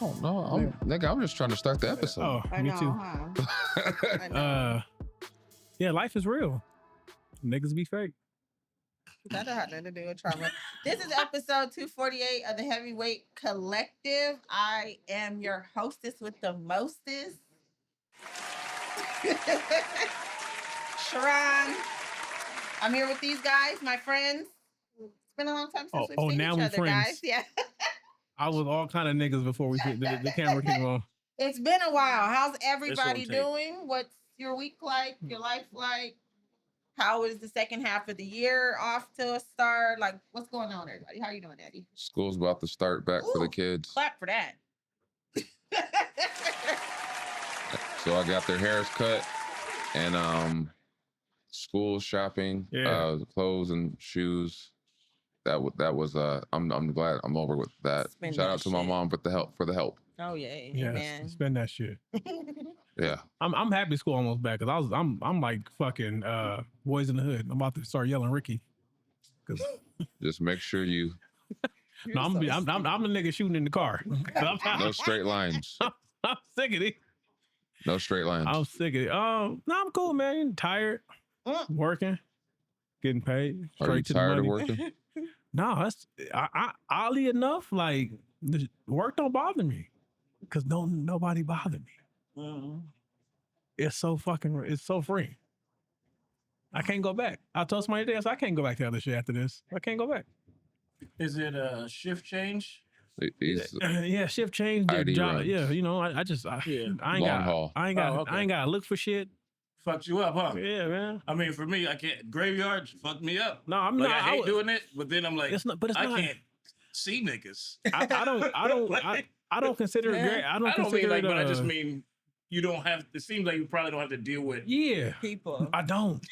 Oh no, nigga, I'm just trying to start the episode. Oh, I me know, too. huh? I know. Yeah, life is real. Niggas be fake. That don't have nothing to do with trauma. This is episode 248 of the Heavyweight Collective. I am your hostess with the mostest, Sharon. I'm here with these guys, my friends. It's been a long time since we've seen now each we other, friends. guys. Yeah. I was all kind of niggas before the camera came on. It's been a while. How's everybody doing? What's your week like? Your life like? How is the second half of the year off to a start? Like, what's going on, everybody? How are you doing, Eddie? School's about to start back for the kids. Clap for that. So I got their hairs cut and school shopping, clothes and shoes. That was I'm glad I'm over with that. Spend Shout that out to my shit. mom for the help. Oh yeah, Yeah, man. spend that shit. Yeah. I'm happy school almost back because I'm like fucking Boys in the Hood. I'm about to start yelling Ricky. Cause Just make sure you no, I'm the nigga shooting in the car. no straight lines. I'm sick of it. No straight lines. I'm sick of it. No, I'm cool, man. Tired, working, getting paid. Are you Straight to tired the of money. working? No, that's oddly enough, like the work don't bother me because nobody bothered me. It's so free. I can't go back. I told somebody today, I can't go back to other shit after this. I can't go back. Is it a shift change? Yeah, shift change. Their ID job. runs. Yeah, you know, I ain't got to look for shit. Fucked you up, huh? Yeah, man. I mean, for me, I can't. Graveyards fucked me up. No, I'm like, not. I hate doing it, but then I'm like, it's not. But it's I not. can't see niggas. I don't consider it great. I don't consider mean like, it. but I just mean you don't have. It seems like you probably don't have to deal with. Yeah, people. I don't.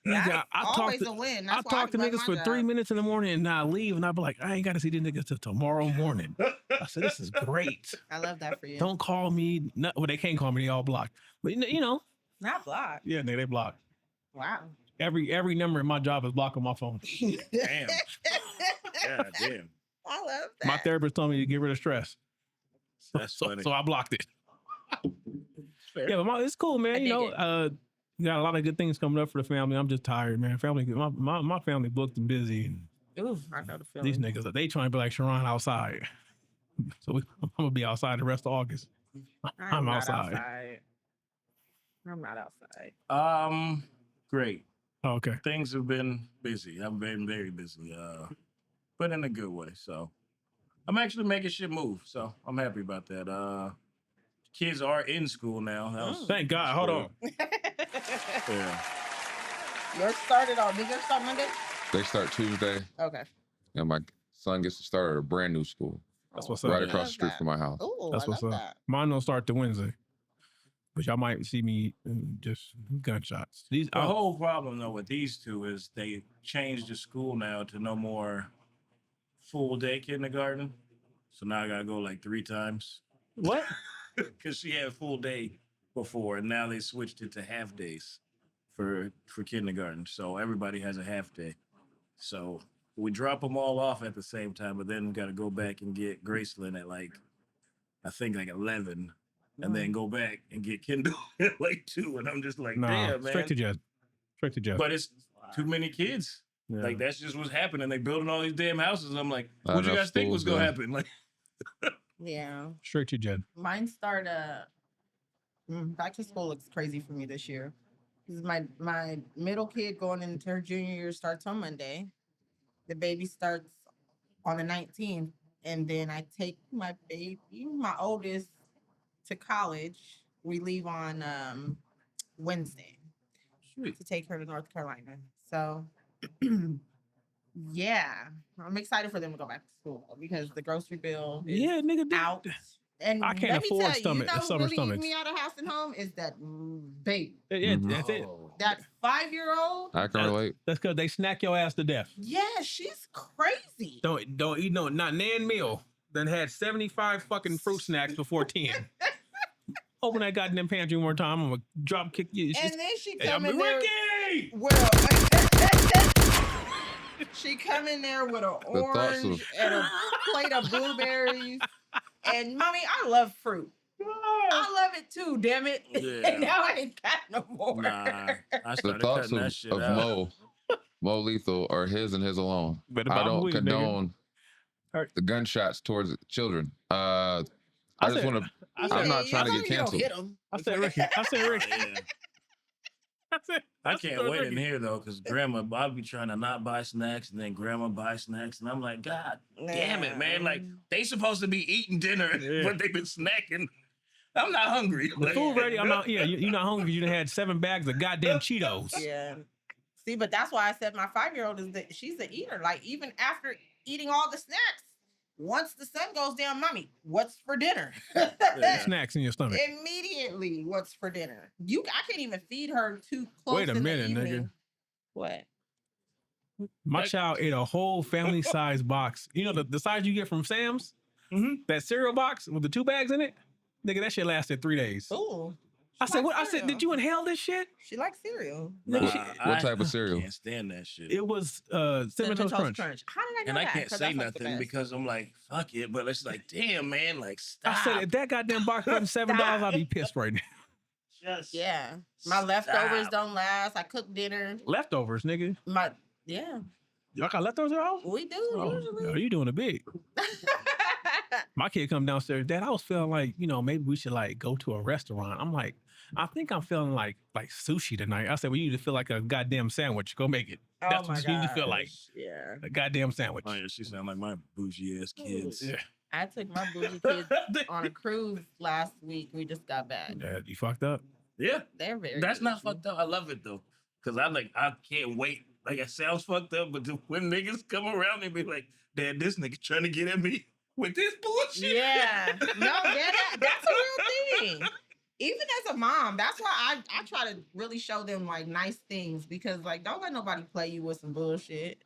That's I always talk a win. I talk to niggas for 3 minutes in the morning and I leave and I be like, I ain't got to see these niggas till tomorrow morning. I said, this is great. I love that for you. Don't call me. No, well, they can't call me. They all blocked. But you know. Not blocked. Yeah, nigga, they blocked. Wow. Every number in my job is blocked on my phone. Damn. God damn. I love that. My therapist told me to get rid of stress. That's funny. So I blocked it. Fair. Yeah, but it's cool, man. You know, you got a lot of good things coming up for the family. I'm just tired, man. My family booked and busy. Ooh, I know the feeling. These niggas, they trying to be like Sharon outside. So I'm gonna be outside the rest of August. I'm outside. I'm not outside. Great. Oh, okay. Things have been busy. I've been very busy. But in a good way. So I'm actually making shit move. So I'm happy about that. Kids are in school now. Thank God. Hold on. Yeah. Yours started on. Did yours start Monday? They start Tuesday. Okay. And my son gets to start at a brand new school. That's what's up. Right across the street from my house. Ooh, That's what's up. That. Mine don't start till Wednesday. But y'all might see me just gunshots. The whole problem though with these two is they changed the school now to no more full day kindergarten. So now I gotta go like 3 times. What? Because she had full day before, and now they switched it to half days for kindergarten. So everybody has a half day. So we drop them all off at the same time, but then we got to go back and get Graceland at I think 11, and then go back and get Kendall at 2. And I'm just like, damn, man. Straight to Jess. But it's too many kids. Yeah. Like that's just what's happening. They building all these damn houses. I'm like, Not what do you enough guys think was schools, gonna yeah. happen? Like, Yeah. Straight to Jed. Mine start back to school looks crazy for me this year. This is my middle kid going into her junior year starts on Monday. The baby starts on the 19th. And then I take my oldest, to college. We leave on Wednesday to take her to North Carolina. So yeah, I'm excited for them to go back to school because the grocery bill is nigga, out. And I can't afford summer stomachs. Really me out of house and home is that baby. Yeah, that's it. That 5-year-old. I can relate. That's because they snack your ass to death. Yeah, she's crazy. Don't eat not Nan meal. Then had 75 fucking fruit snacks before 10. Open that goddamn pantry one more time. I'm gonna drop kick you. And then she Hey, come I'm in there. Ricky! Well, she come in there with an orange and a plate of blueberries And mommy, I love fruit. I love it too, damn it. Yeah. And now I ain't got no more. Nah, I The started thoughts cutting that shit of out. Mo Lethal are his and his alone. Better I buy don't weed, nigga. condone Hurt. the gunshots towards children. I just said- want to. I I'm said- not trying to as long get as you don't canceled. hit 'em. I said Ricky. I said Oh, Ricky. yeah. I can't wait in here though, because grandma, I'll be trying to not buy snacks, and then grandma buy snacks, and I'm like, God damn it, man! Like they supposed to be eating dinner, Yeah. but they've been snacking. I'm not hungry. The food ready. I'm not. Yeah, you're not hungry. You done had 7 bags of goddamn Cheetos. Yeah. See, but that's why I said my 5-year-old is that she's an eater. Like even after eating all the snacks, once the sun goes down, mommy, what's for dinner? Yeah. Snacks in your stomach. Immediately, what's for dinner? I can't even feed her too close. Wait a in minute, the nigga. evening. What? My child ate a whole family size box. You know the size you get from Sam's? Mhm. That cereal box with the 2 bags in it? Nigga, that shit lasted 3 days. Ooh. I said, what? I said, did you inhale this shit? She likes cereal. Nah, What type of cereal? I can't stand that shit. It was Cinnamon Toast Crunch. How did I know And I that? can't 'Cause say that's like the nothing best. because I'm like, fuck it. But it's like, damn, man, like, stop. I said, if that goddamn box wasn't $7, I'd be pissed right now. Just Yeah. My leftovers don't last. I cook dinner. Leftovers, nigga. Yeah, Y'all got leftovers at home? we do Oh, usually. you doing it big. My kid come downstairs, Dad, I was feeling like, maybe we should like go to a restaurant. I'm like, I think I'm feeling like sushi tonight. I said, well, you need to feel like a goddamn sandwich. Go make it. That's Oh my what you need to feel like. gosh, Yeah. A goddamn sandwich. Oh, yeah, she sound like my bougie ass kids. Yeah. I took my bougie kids on a cruise last week. We just got back. Yeah, you fucked up. Yeah, They're very that's not bougie. fucked up. I love it though, cause I can't wait. Like it sounds fucked up, but when niggas come around, they be like, "Dad, this nigga trying to get at me with this bullshit." Yeah. No, that's a real thing. Even as a mom, that's why I try to really show them like nice things because like don't let nobody play you with some bullshit.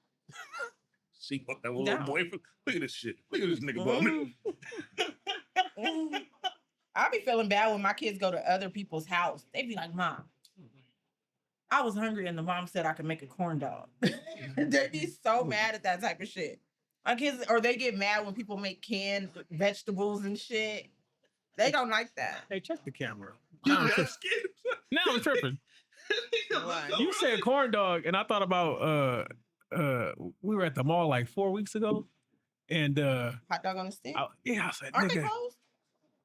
She want that little No. boyfriend. Look at this shit. Look at this nigga Mm. bumming. I be feeling bad when my kids go to other people's house. They be like, Mom, I was hungry and the mom said I could make a corn dog. They be so mad at that type of shit. My kids, or they get mad when people make canned vegetables and shit. They don't like that. Hey, check the camera. You Now I'm got tripping. scared. Now I'm tripping. Why? You said corn dog, and I thought about we were at the mall like 4 weeks ago, and Hot dog on a stick? I said, Aren't they nigga, closed?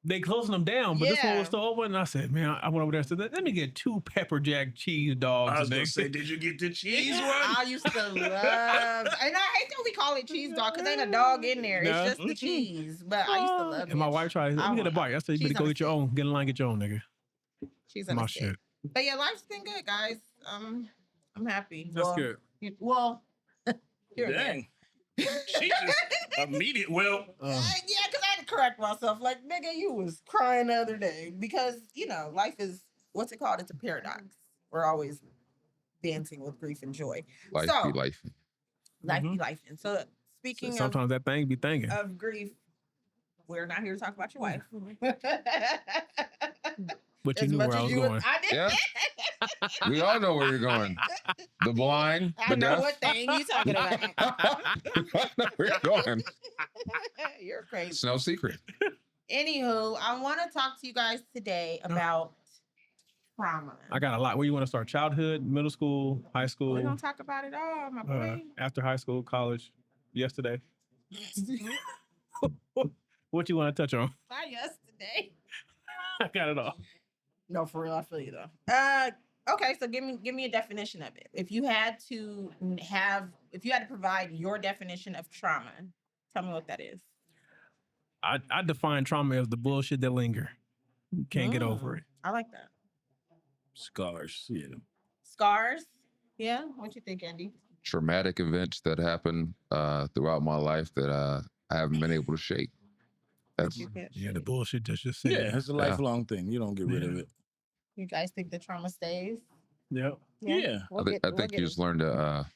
they closing them down, but this one Yeah. was still open. And I said, man, I went over there and said, let me get 2 pepper jack cheese dogs. I was and gonna they- say, did you get the cheese one? I used to love, and I hate that we call it cheese dog because ain't a dog in there. No. It's just the cheese. But I used to love it. And my wife tried, let me get a bite. I said, you cheese better go on a get your own. Get in line, get your own, nigga. Cheese on My a stick. shit. But yeah, life's been good, guys. I'm happy. That's good. Well, here and there. Dang. She just immediate. Well, Yeah, because I had to correct myself. Like, nigga, you was crying the other day because life is what's it called? It's a paradox. We're always dancing with grief and joy. Life So, be life. Life Mhm. be life. And so, speaking Sometimes that thing be thinking. of grief, we're not here to talk about your wife. But you As knew much where I as was you going. I did. Yeah. We all know where you're going. The blind, I the know deaf. what thing you talking about. We all know where you're going. You're crazy. It's no secret. Anywho, I want to talk to you guys today about trauma. I got a lot. Where you want to start? Childhood, middle school, high We're school, gonna talk about it all, my boy. after high school, college, yesterday. What you want to touch on? Not yesterday. I got it all. No, for real, I feel you though. Okay, so give me a definition of it. If you had to provide your definition of trauma, tell me what that is. I define trauma as the bullshit that linger. You can't get over it. I like that. scars. Yeah. Scars. Yeah. What you think, Andy? Traumatic events that happen throughout my life that I haven't been able to shake. That's You can't Yeah, the shake. bullshit just sitting. Yeah, it's a lifelong thing. You don't get rid of Yeah. it. You guys think the trauma stays? Yep. Yeah. We'll I get- think you just learn to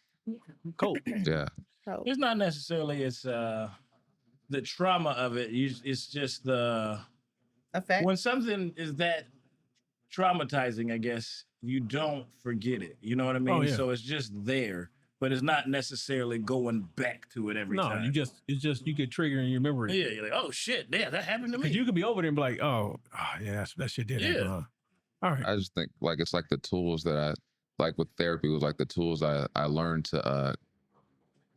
Cool. yeah. So, It's not necessarily the trauma of it. It's just the effect. when something is that traumatizing, I guess you don't forget it. You know what I mean? Oh, yeah. So it's just there. but it's not necessarily going back to it every time. You get triggered and you remember it. Yeah, you're like, oh shit, yeah, that happened to me. Because you could be over there and be like, yeah, that shit did happen. Huh? All right. I just think like it's like the tools that I like with therapy was like the tools I learned to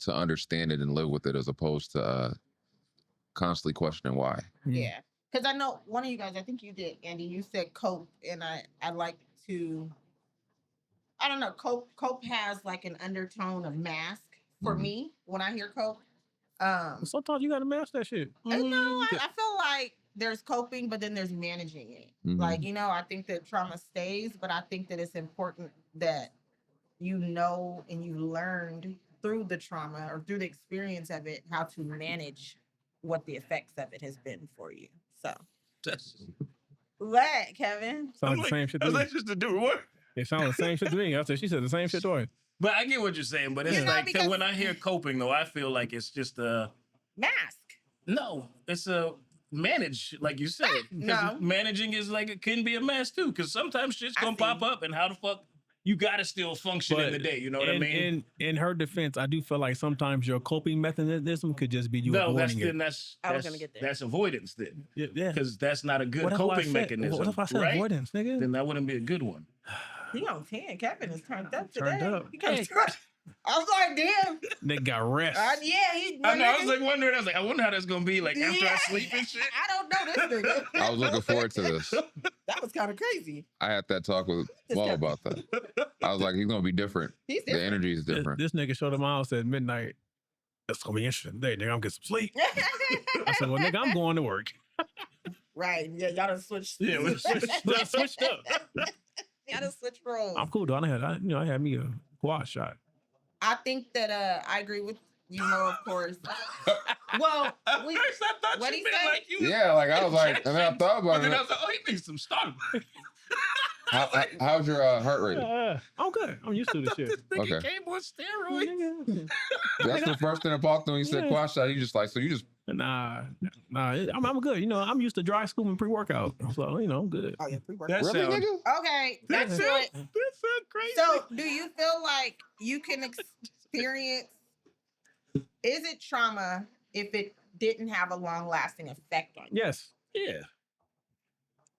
understand it and live with it as opposed to constantly questioning why. Yeah. Because I know one of you guys, I think you did, Andy, you said cope, and I like to, I don't know, cope has like an undertone of mask for me when I hear cope. Sometimes you gotta mask that shit. I feel like there's coping, but then there's managing it. Like, I think that trauma stays, but I think that it's important that you know and you learned through the trauma or through the experience of it how to manage what the effects of it has been for you. So what, Kevin? Sounds the same shit to me. That's just a different word. It sounds the same shit to me. She said the same shit to her. But I get what you're saying. But it's like when I hear coping, though, I feel like it's just a mask. No, it's a manage, like you said. No, managing is like it can be a mask too, because sometimes shit's gonna pop up, and how the fuck you gotta still function in the day. You know what I mean? In her defense, I do feel like sometimes your coping mechanism could just be you avoiding it. I was gonna get there. That's avoidance then. Yeah, because that's not a good coping mechanism. What if I said avoidance, nigga? Then that wouldn't be a good one. He on 10. Kevin is turned up today. Hey. I was like, damn. Nigga got rest. I was like wondering. I wonder how that's gonna be like after I sleep and shit. I don't know this nigga. I was looking forward to this. That was kind of crazy. I had that talk with Mo about that. I was like, he's gonna be different. The energy is different. This nigga showed him house at midnight. It's gonna be interesting today, nigga. I'm getting some sleep. I said, well, nigga, I'm going to work. Right. Yeah, y'all done switched. Yeah, we switched up. Y'all done switched roles. I'm cool, though. I had me a quad shot. I think that I agree with you, Mo, of course. Well, first I thought what you he meant say? like you. Yeah, like I was like, and then I thought about But it. then I was like, oh, he needs some starting. How's your heart rate? I'm good. I'm used to this shit. This nigga Okay. came on steroids. That's the first thing that popped when you said quad shot. You just like, so you just. Nah, I'm good. I'm used to dry scooping pre-workout, so I'm good. Oh yeah, pre-workout. Really, nigga? Okay, that's it. That sounds crazy. So, do you feel like you can experience? Is it trauma if it didn't have a long-lasting effect on you? Yes. Yeah.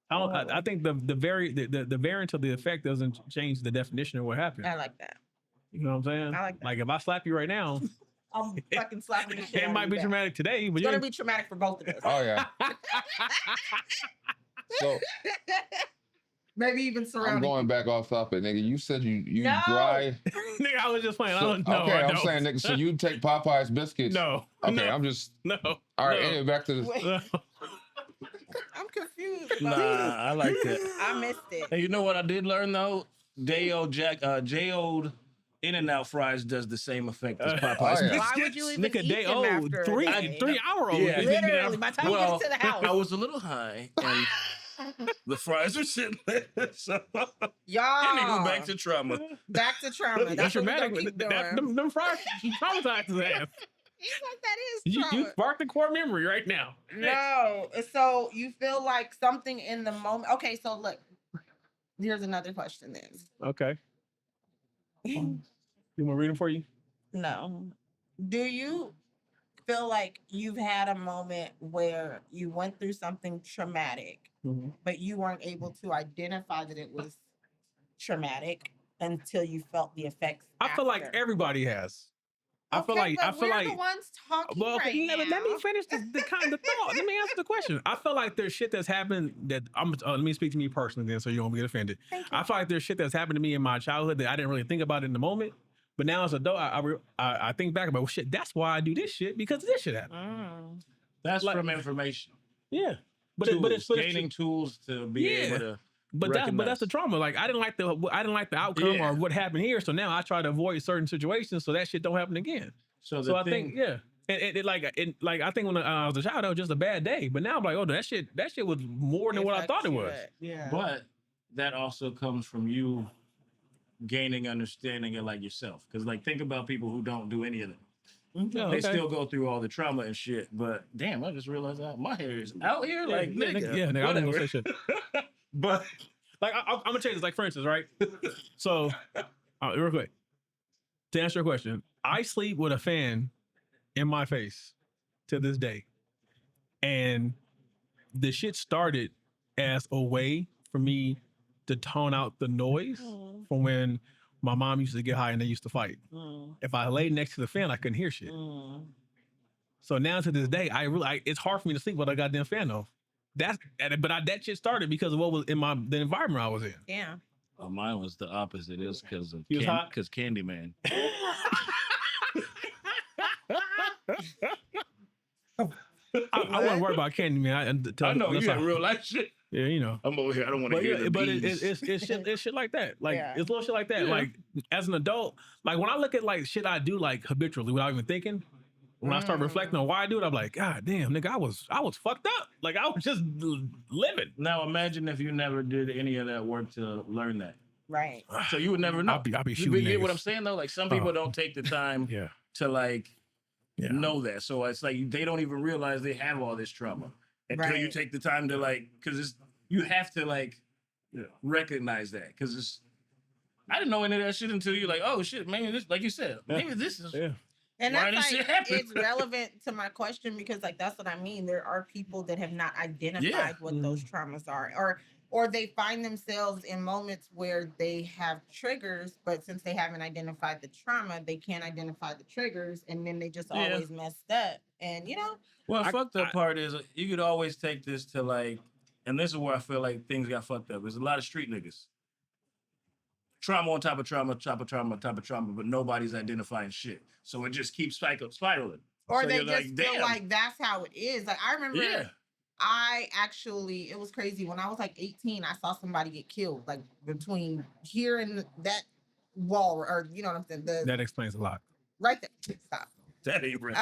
I think the variant of the effect doesn't change the definition of what happened. I like that. You know what I'm saying? I like that. Like if I slap you right now, I'm fucking slapping the shit. it might be traumatic today, but It's gonna be traumatic for both of us. Oh yeah. So Maybe even surrounding. I'm going back off topic, nigga. You said you No. dry. Nigga, I was just playing. So, I don't know. okay, I'm saying, nigga. So you take Popeye's biscuits? No. Okay, no, I'm just. no. All right. no, Anyway, back to the. Wait, no. I'm confused. Nah, I like that. I missed it. Hey, you know what I did learn though? J-Old In-N-Out fries does the same effect as Popeyes. Oh, yeah. Why would you even Nigga, eat day them old, after a day? 3 hour old. Yeah. Literally, by the time you Well, get to the house. I was a little high and the fries were sitting there. So Y'all. anywho, back to trauma. Back to trauma. That's what we're Traumatic. gonna keep doing. Them fries traumatized his ass. He's like, that is You trauma. sparked the core memory right now. No. So you feel like something in the moment. Okay, so look. Here's another question then. Okay. You want to read them for you? No. Do you feel like you've had a moment where you went through something traumatic, but you weren't able to identify that it was traumatic until you felt the effects? I feel like after? everybody has. I feel Okay, like but we're the ones talking well, right okay, now. let me finish the thought. Let me answer the question. I feel like there's shit that's happened that let me speak to me personally then, so you won't get offended. Thank you. I feel like there's shit that's happened to me in my childhood that I didn't really think about in the moment, but now as an adult, I think back about, well, shit. That's why I do this shit because this shit happened. That's Like- from information. Yeah, but Tools, it's gaining tools to be able to. But that's the trauma. Like I didn't like the outcome or what happened here, so now I try to avoid certain situations so that shit don't happen again. So I think and I think when I was a child, that was just a bad day. But now I'm like, oh, that shit was more than what I thought it was. Yeah. But that also comes from you gaining understanding of like yourself. Because like think about people who don't do any of that. Yeah, They still go through all the trauma and shit. But damn, I just realized that my hair is out here. Like nigga, nigga, I didn't say shit. But Like I'm gonna change this. Like for instance, right? So real quick, To answer your question, I sleep with a fan in my face to this day. And the shit started as a way for me to tone out the noise from when my mom used to get high and they used to fight. If I laid next to the fan, I couldn't hear shit. So now to this day, it's hard for me to sleep with a goddamn fan off. That shit started because of what was in the environment I was in. Yeah. Oh, mine was the opposite. It was because of He was hot? Candyman. I wasn't worried about Candyman. I know you had real life shit. Yeah, you know. I'm over here. I don't want to hear the bees. It's shit like that. Like Yeah. it's little shit like that. Yeah. Like as an adult, like when I look at like shit I do like habitually without even thinking, when I start reflecting on why I do it, I'm like, God damn, nigga, I was fucked up. Like I was just living. Now imagine if you never did any of that work to learn that. Right. So you would never know. I'll be You shooting get what niggas. I'm saying though? Like some people don't take the time Yeah. to like Yeah. know that. So it's like they don't even realize they have all this trauma until you Right. take the time to like, because you have to like recognize that. Because I didn't know any of that shit until you're like, oh shit, maybe this, like you said, maybe this is. Yeah. And Why that's this like, shit happen? it's relevant to my question because like, that's what I mean. There are people that have not identified Yeah. what those traumas are, or they find themselves in moments where they have triggers, but since they haven't identified the trauma, they can't identify the triggers. And then they just Yeah. always messed up. And you know, Well, the fucked up part is you could always take this to like, and this is where I feel like things got fucked up. There's a lot of street niggas. Trauma on top of trauma, top of trauma, top of trauma, but nobody's identifying shit. So it just keeps spiraling. or So they you're just like, feel damn. like that's how it is. Like I remember Yeah. I actually, it was crazy. When I was like 18, I saw somebody get killed, like between here and that wall, or you know what I'm saying? That explains a lot. Right there. Stop. That ain't right.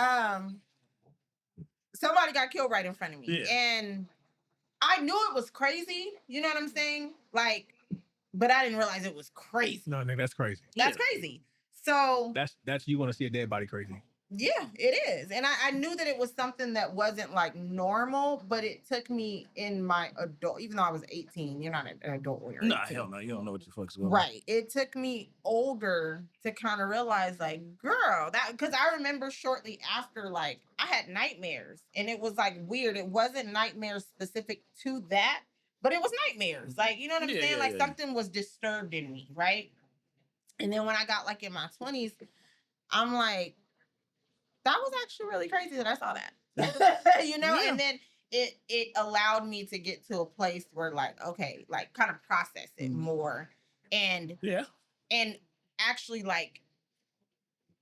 Somebody got killed right in front of me. Yeah. And I knew it was crazy, you know what I'm saying? Like, but I didn't realize it was crazy. No, nigga, that's crazy. That's crazy. So That's you want to see a dead body crazy. yeah, it is. And I knew that it was something that wasn't like normal, but it took me in my adult, even though I was 18, you're not an adult when you're Nah, 18. hell no. You don't know what the fuck's going on. Right. It took me older to kind of realize, like, girl, that, because I remember shortly after, like, I had nightmares, and it was like weird. It wasn't nightmares specific to that, but it was nightmares. Like, you know what I'm saying? Like, something was disturbed in me, right? And then when I got like in my 20s, I'm like, that was actually really crazy that I saw that. You know, and then it allowed me to get to a place where like, okay, like kind of process it more and actually like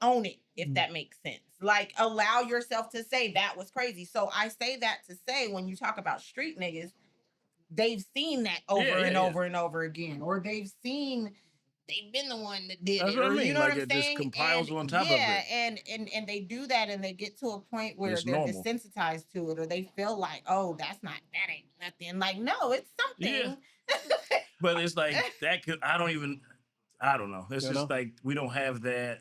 own it, if that makes sense. Like allow yourself to say that was crazy. So I say that to say when you talk about street niggas, they've seen that over and over and over again, or they've been the one that did That's it. what I Or, mean. you know Like what I'm it just saying? compiles And, on top of it. Yeah, and they do that and they get to a point where It's they're normal. desensitized to it, or they feel like, oh, that ain't nothing. Like, no, it's something. But it's like that could, I don't know. It's just like we don't have that.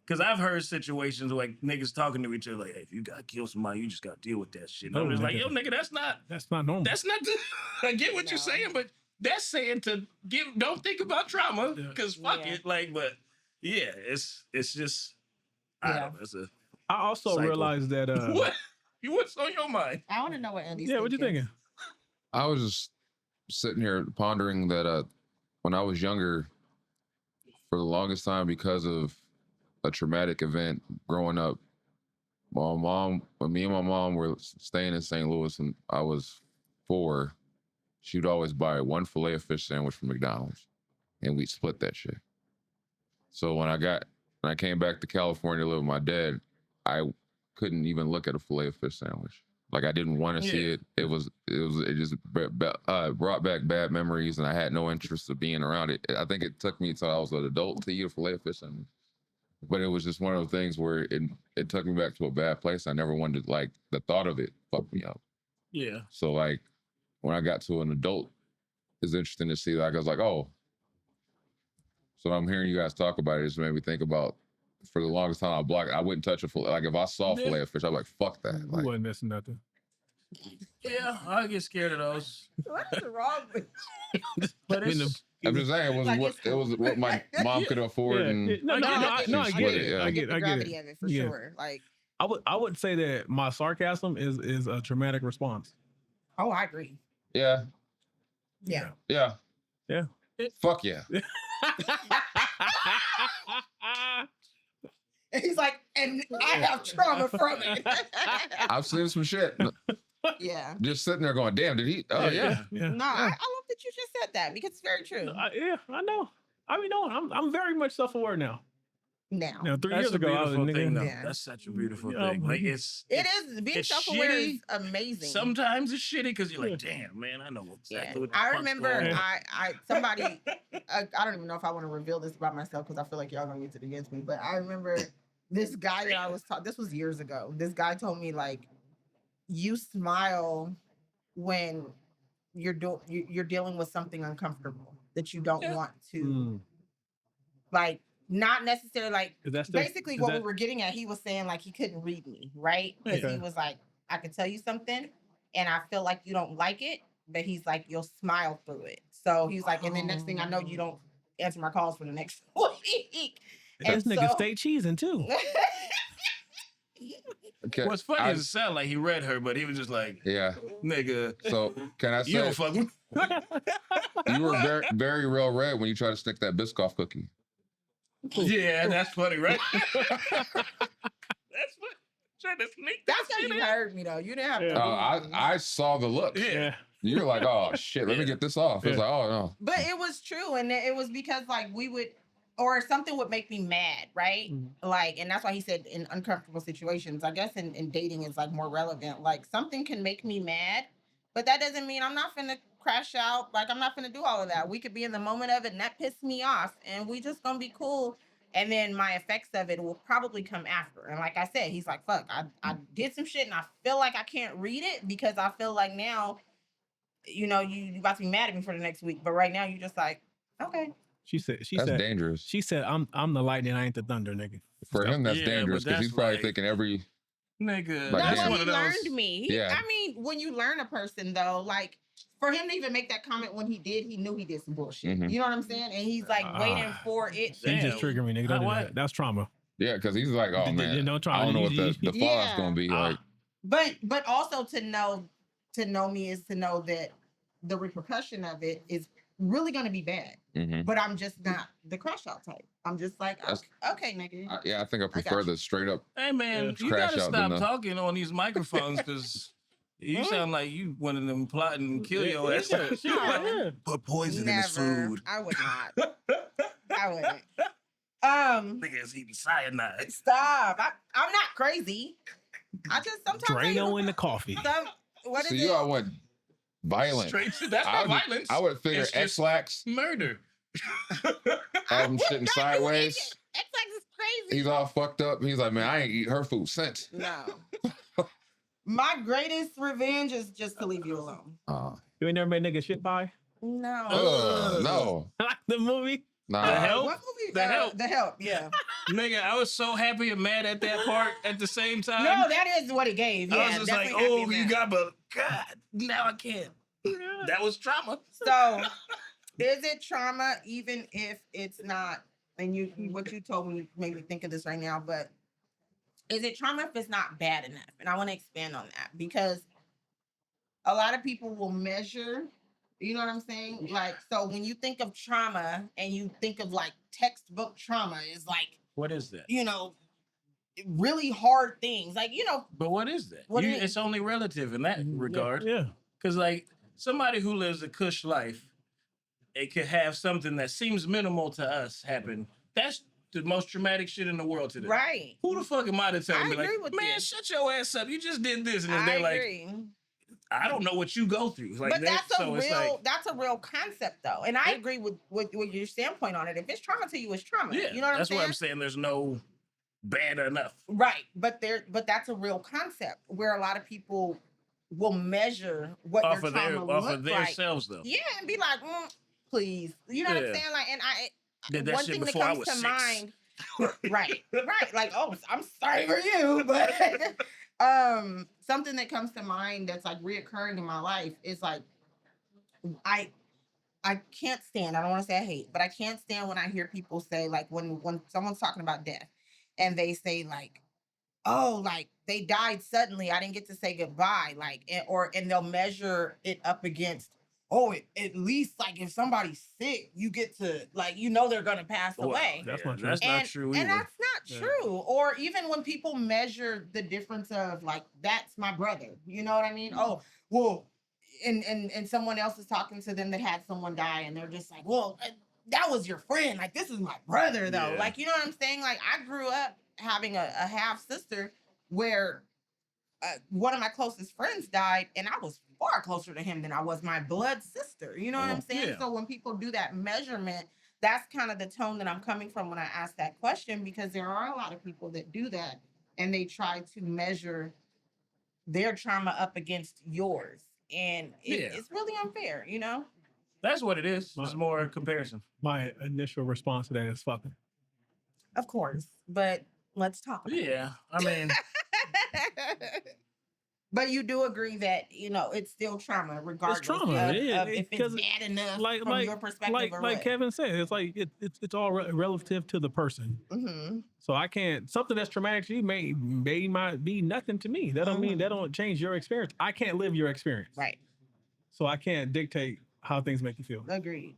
Because I've heard situations where like niggas talking to each other like, hey, if you gotta kill somebody, you just gotta deal with that shit. And I'm just like, yo, nigga, that's not normal. That's not I get what you're saying, but that's saying to don't think about trauma, because fuck it. Like, but yeah, it's just I don't know. It's a I also cycle. realized that what's on your mind? I want to know what Andy's what you thinking? I was just sitting here pondering that when I was younger, for the longest time, because of a traumatic event growing up, when me and my mom were staying in St. Louis and I was 4, she would always buy one filet of fish sandwich from McDonald's, and we'd split that shit. So when I came back to California to live with my dad, I couldn't even look at a filet of fish sandwich. Like I didn't want to see it. It just brought back bad memories, and I had no interest of being around it. I think it took me until I was an adult to eat a filet of fish sandwich. But it was just one of the things where it took me back to a bad place. I never wanted to, like, the thought of it fucked me up. Yeah. So like when I got to an adult, it's interesting to see, like, I was like, oh. So I'm hearing you guys talk about it, just made me think about, for the longest time I wouldn't touch a fillet. Like if I saw a fillet of fish, I'm like, fuck that. I wasn't missing nothing. Yeah, I get scared of those. What is wrong with But it's I'm just saying it was Like, what it's cool. it was what my mom could afford, Yeah, and yeah. No, I get it. I she get split it. it, yeah. I get the it. gravity of it for Yeah. sure. Like, I would say that my sarcasm is a traumatic response. oh, I agree. yeah, Yeah. yeah, Yeah. fuck yeah. And he's like, and I have trauma from it. I've seen some shit. Yeah. Just sitting there going, damn, did he? Oh yeah. yeah. No, I love that you just said that because it's very true. Yeah, I know. I mean, no, I'm very much self-aware now. Now. Now, 3 That's years a ago, I was a beautiful thing, nigga. though. Yeah. That's such a beautiful Yeah, thing. Like, It is. Being it's self-aware is shitty. amazing. Sometimes it's shitty because you're like, damn, man, I know exactly what the I fuck's remember going on. somebody, I don't even know if I want to reveal this about myself because I feel like y'all gonna use it against me, but I remember this guy that I was taught, this was years ago. This guy told me, like, you smile when you're dealing with something uncomfortable that you don't want to, like, not necessarily, like, basically what we were getting at, he was saying, like, he couldn't read me, right? Because he was like, I could tell you something and I feel like you don't like it, but he's like, you'll smile through it. So he's like, and then next thing I know, you don't answer my calls for the next week. This nigga stay cheesing too. Okay. What's funny is it sounded like he read her, but he was just like, yeah. nigga, So can I you don't say fuck with you were very, very real red when you tried to stick that Biscoff cookie? Yeah, that's funny, right? That's what trying to sneak that That's how shit you in. heard me though. You didn't have to. I saw the look. Yeah. You're like, oh shit, let me get this off. It's like, oh no. But it was true, and it was because, like, we would, or something would make me mad, right? Like, and that's why he said in uncomfortable situations. I guess in dating is like more relevant. Like, something can make me mad, but that doesn't mean I'm not finna crash out. Like, I'm not finna do all of that. We could be in the moment of it, and that pissed me off, and we just gonna be cool. And then my effects of it will probably come after. And like I said, he's like, fuck, I did some shit, and I feel like I can't read it because I feel like now, you know, you about to be mad at me for the next week, but right now you just like, okay. She said That's dangerous. She said, I'm the lightning, I ain't the thunder, nigga. For him, that's Yeah, dangerous but because he's that's probably like- thinking every Nigga, Like, That's damn. what one he of those. learned me. Yeah. I mean, when you learn a person though, like, for him to even make that comment when he did, he knew he did some bullshit. Mhm. You know what I'm saying? And he's like waiting for it. You Damn. just triggered me, nigga. Don't do What? that. That's trauma. yeah, because he's like, oh man, Don't try. I don't know what the fallout's Yeah. gonna be like. But also to know me is to know that the repercussion of it is really gonna be bad. Mhm. But I'm just not the crash out type. I'm just like, That's- okay, nigga. Yeah, I think I prefer the straight up. Hey man, you Crash gotta out stop than the- talking on these microphones because you sound like you one of them plotting kill your ass. Yeah. Put poison in his Never. food. I would not. I wouldn't. Niggas eating cyanide. Stop. I'm not crazy. I just sometimes Drano in the coffee. what So is you it? all went violent. Straight to that's I not would, violence. I would figure It's just X-Lax, murder. have him would sitting not do sideways. it. X-Lax is crazy. He's all fucked up. He's like, man, I ain't eat her food since. No. My greatest revenge is just to leave you alone. You ain't never made nigga shit pie? No. No. Like the movie? Nah. The Help? What movie? The Help. The Help, yeah. Nigga, I was so happy and mad at that part at the same time. No, that is what it gave. Yeah, I was just like, definitely happy oh, you about got, but God, now I can't. That was trauma. So, is it trauma even if it's not? And what you told me made me think of this right now. But is it trauma if it's not bad enough? And I want to expand on that because a lot of people will measure. You know what I'm saying? Like, so when you think of trauma and you think of like textbook trauma, is like, What is that? you know, really hard things. Like, you know, But what is that? What is- It's only relative in that regard. Yeah. Because, like, somebody who lives a cush life, it could have something that seems minimal to us happen. That's the most traumatic shit in the world today. right. Who the fuck am I to tell I them, agree like, with man, you. shut your ass up. You just did this. And then I they're like, agree. I don't know what you go through. Like, But that's so a it's real like, that's a real concept though. And I agree with your standpoint on it. If it's trauma to you, it's trauma. yeah, You know what that's I'm saying? why I'm saying there's no bad enough. Right. But that's a real concept where a lot of people will measure what Off their of trauma their, looks off of like. themselves, though. Yeah, and be like, please. You know what I'm Yeah. saying? Like, and Did that one shit thing that before I comes was to 6. mind. Right. Like, oh, I'm sorry for you, but something that comes to mind that's like reoccurring in my life is like I can't stand, I don't want to say I hate, but I can't stand when I hear people say, like, when someone's talking about death and they say, like, oh, like they died suddenly, I didn't get to say goodbye, like, and they'll measure it up against, oh, at least like if somebody's sick, you get to, like, they're gonna pass away. That's not true. That's not true either. And that's not true. Or even when people measure the difference of, like, that's my brother, you know what I mean? Oh, well, and someone else is talking to them that had someone die, and they're just like, well, that was your friend. Like, this is my brother, though. Yeah. Like, you know what I'm saying? Like, I grew up having a half sister where one of my closest friends died, and I was far closer to him than I was my blood sister. You know what I'm saying? Yeah. So when people do that measurement, that's kind of the tone that I'm coming from when I ask that question, because there are a lot of people that do that, and they try to measure their trauma up against yours. And it's really unfair, That's what it is. It's more a comparison. My initial response to that is fucking. Of course, but let's talk about Yeah, I mean, But you do agree that, it's still trauma, regardless It's trauma. of Yeah, if it's bad enough from your perspective or like what. Kevin said, it's like it's all relative to the person. Mm-hmm. So I can't, something that's traumatic to you may might be nothing to me. That don't mean that don't change your experience. I can't live your experience. Right. So I can't dictate how things make you feel. Agreed.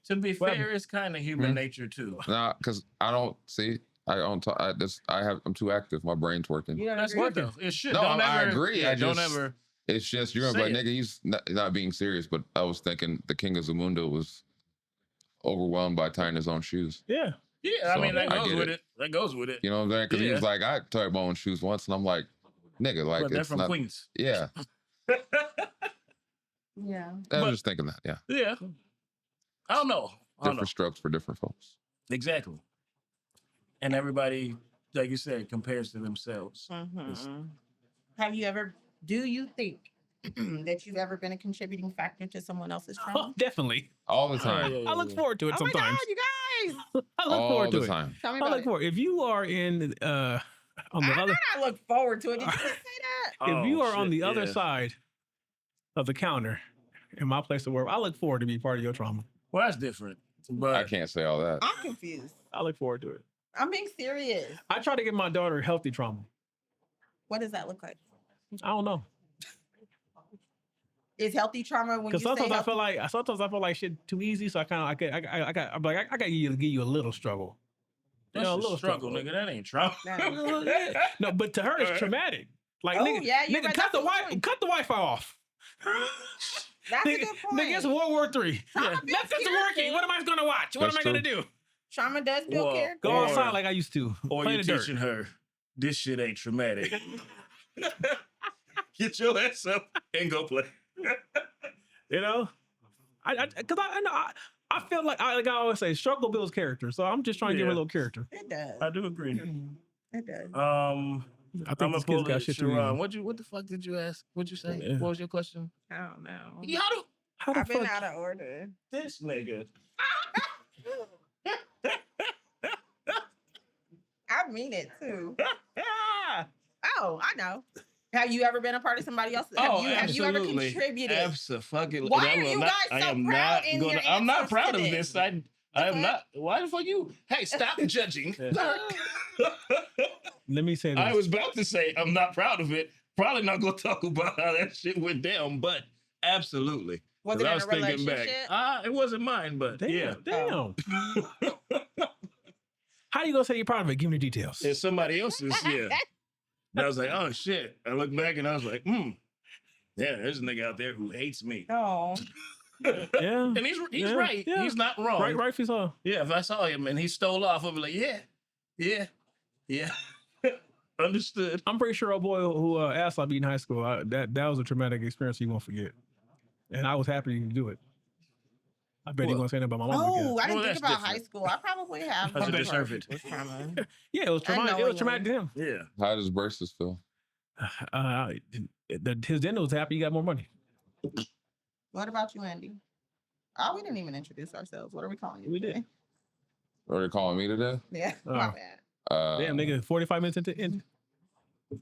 to be fair, it's kind of human Hmm? nature too. Nah, because I don't see. I don't. I'm too active. My brain's working. You don't That's agree? good though. It should. No, Don't I ever, agree. Yeah, I don't just- ever. It's just you're gonna be Say like, nigga, he's not being serious. But I was thinking the King of Zamunda was overwhelmed by tying his own shoes. Yeah. Yeah, I So, mean that I goes get with it. it. That goes with it. You know what I'm saying? Because he was Yeah. like, I tied my own shoes once, and I'm like, nigga, like But they're it's from not. Queens. Yeah, Yeah. I But- was just thinking that. Yeah, Yeah. I don't know. different strokes for different folks. Exactly. And everybody, like you said, compares to themselves. Mm-hmm. Do you think that you've ever been a contributing factor to someone else's Oh, trauma? definitely. All the time. Yeah, yeah, I look yeah. forward to it Oh my sometimes. God, you guys! I look All forward to the it. time. Tell me I about look it. forward. If you are on the other, I look forward to it. Did you just say that? if you Oh, are on shit, the other yeah. side of the counter in my place of work, I look forward to be part of your trauma. Well, that's different. But I can't say all that. I'm confused. I look forward to it. I'm being serious. I try to give my daughter healthy trauma. What does that look like? I don't know, Is healthy trauma when you because say sometimes healthy? I feel like shit too easy. So I got to give you a little struggle. that's a a little struggle, nigga. That ain't trauma. No, but to her it's traumatic. Like, Oh, nigga, yeah, you're nigga, right. cut the That's a good point. Wi-Fi off. That's a Nigga, good point. nigga, it's World War III. Trauma Nothing's builds working. character. What am I gonna watch? What That's am I gonna true. do? Trauma does build Well, character. Go Or- outside like I used to. Or Play you're in the dirt. teaching her, this shit ain't traumatic. Get your ass up and go play. You know, because I feel like I always say, struggle builds character. So I'm just trying to give her a Yeah. little character. It does. I do agree. It does. I I'm think gonna these pull kids got it, shit too Sharon. easy. What the fuck did you ask? What'd you say? Yeah. What was your question? I don't know. How the I've been fuck? out of order. This nigga. I mean it too. Oh, I know. Have you ever been a part of somebody else's? Have you ever contributed? Absolutely. Why are you guys so proud in your I'm not answers proud to of this? this. I am fuck? not. Why the fuck you? Hey, stop judging. Let me say this. I was about to say I'm not proud of it. Probably not gonna talk about how that shit went down, but absolutely. Was 'Cause it I in was a thinking relationship? back. It wasn't mine, but Damn, yeah. damn. How you gonna say you're proud of it? Give me the details. It's somebody else's, yeah. And I was like, oh shit. I looked back and I was like, yeah, there's a nigga out there who hates me. Oh, Yeah. And he's Yeah, right. yeah. He's not wrong. Rightfully so. Yeah, if I saw him and he stole off, I'd be like, yeah. Understood. I'm pretty sure a boy who asked I beat in high school, that was a traumatic experience he won't forget. And I was happy to do it. I bet he Well- won't say that about my mom oh, again. I didn't Well, think that's about different. high school. I probably have. That's a been deserve part it. of trauma. Yeah, it was traumatic. It was traumatic to him. Yeah. How does versus feel? His dinner was happy. He got more money. What about you, Andy? Oh, we didn't even introduce ourselves. What are we calling you? We did. today? What are they calling me today? Yeah, Oh. my bad. Damn, nigga, 45 minutes into end.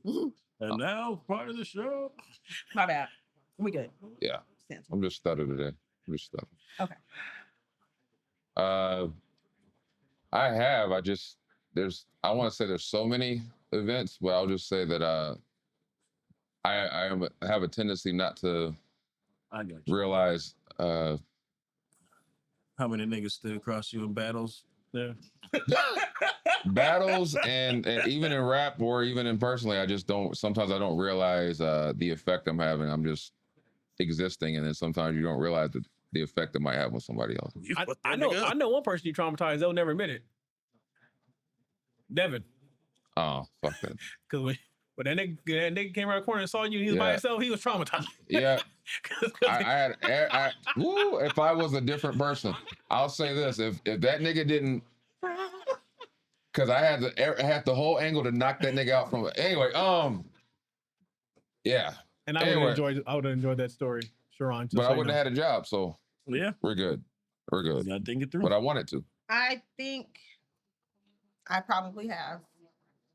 And now part of the show. My bad. We good. Yeah, Sense. I'm just stutter today. Just stuff. Okay. I have. I want to say there's so many events, but I'll just say that I have a tendency not to I got you. realize How many niggas stood across you in battles? Yeah. battles and even in rap or even in personally, sometimes I don't realize the effect I'm having. I'm just existing, and then sometimes you don't realize the effect it might have on somebody else. I know one person you traumatized, they'll never admit it. Devin. Oh, fuck that. Because when that nigga came around the corner and saw you and he was by himself, he was traumatized. Yeah. If I was a different person, I'll say this. If that nigga didn't, because I had the whole angle to knock that nigga out from anyway, yeah. And I would have enjoyed that story, Sharon. But I wouldn't have had a job, so yeah. We're good. You gotta think it through. But I wanted to. I think I probably have.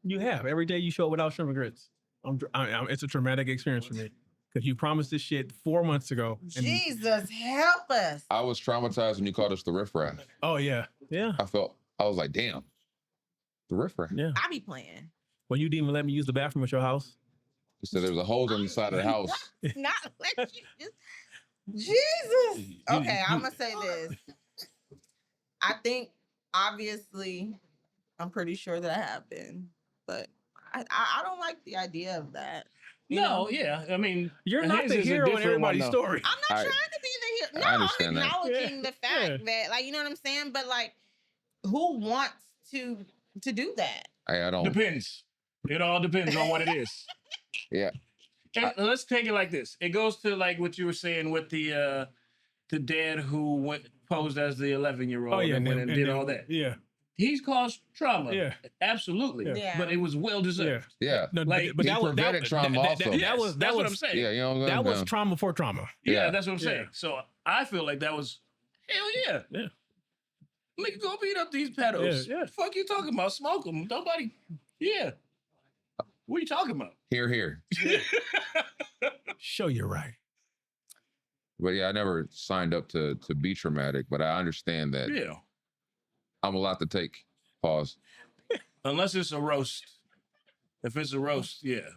You have. Every day you show up without shrimp and grits. It's a traumatic experience for me. Because you promised this shit 4 months ago. Jesus, help us. I was traumatized when you called us the riffraff. Oh, yeah. Yeah. I was like, damn. The riffraff. Yeah. I be playing. When you didn't even let me use the bathroom at your house. You said there was a hole on the side of the house. Not let you just... Jesus. Okay, I'm going to say this. I think, obviously, I'm pretty sure that I have been. But I don't like the idea of that. Yeah. I mean, you're not the hero in everybody's story. I'm not trying to be the hero. I No, understand I'm acknowledging the fact that, like, you know what I'm saying? But, like, who wants to do that? I don't. Depends. It all depends on what it is. Yeah. Let's take it like this. It goes to like what you were saying with the dad who posed as the 11-year-old and went and did all that. Yeah. He's caused trauma. Yeah. Absolutely. Yeah. But it was well deserved. Yeah. No, Like, but he that was prevented trauma also. That's what I'm saying. Yeah, you know, that was trauma for trauma. Yeah, that's what I'm saying. So I feel like that was hell yeah. Yeah. Nigga, go beat up these pedos. Yeah. Fuck you talking about? Smoke them. Nobody. Yeah. What are you talking about? Here. Show you're right. But yeah, I never signed up to be traumatic, but I understand that I'm allowed to take pause. Unless it's a roast. If it's a roast, yeah.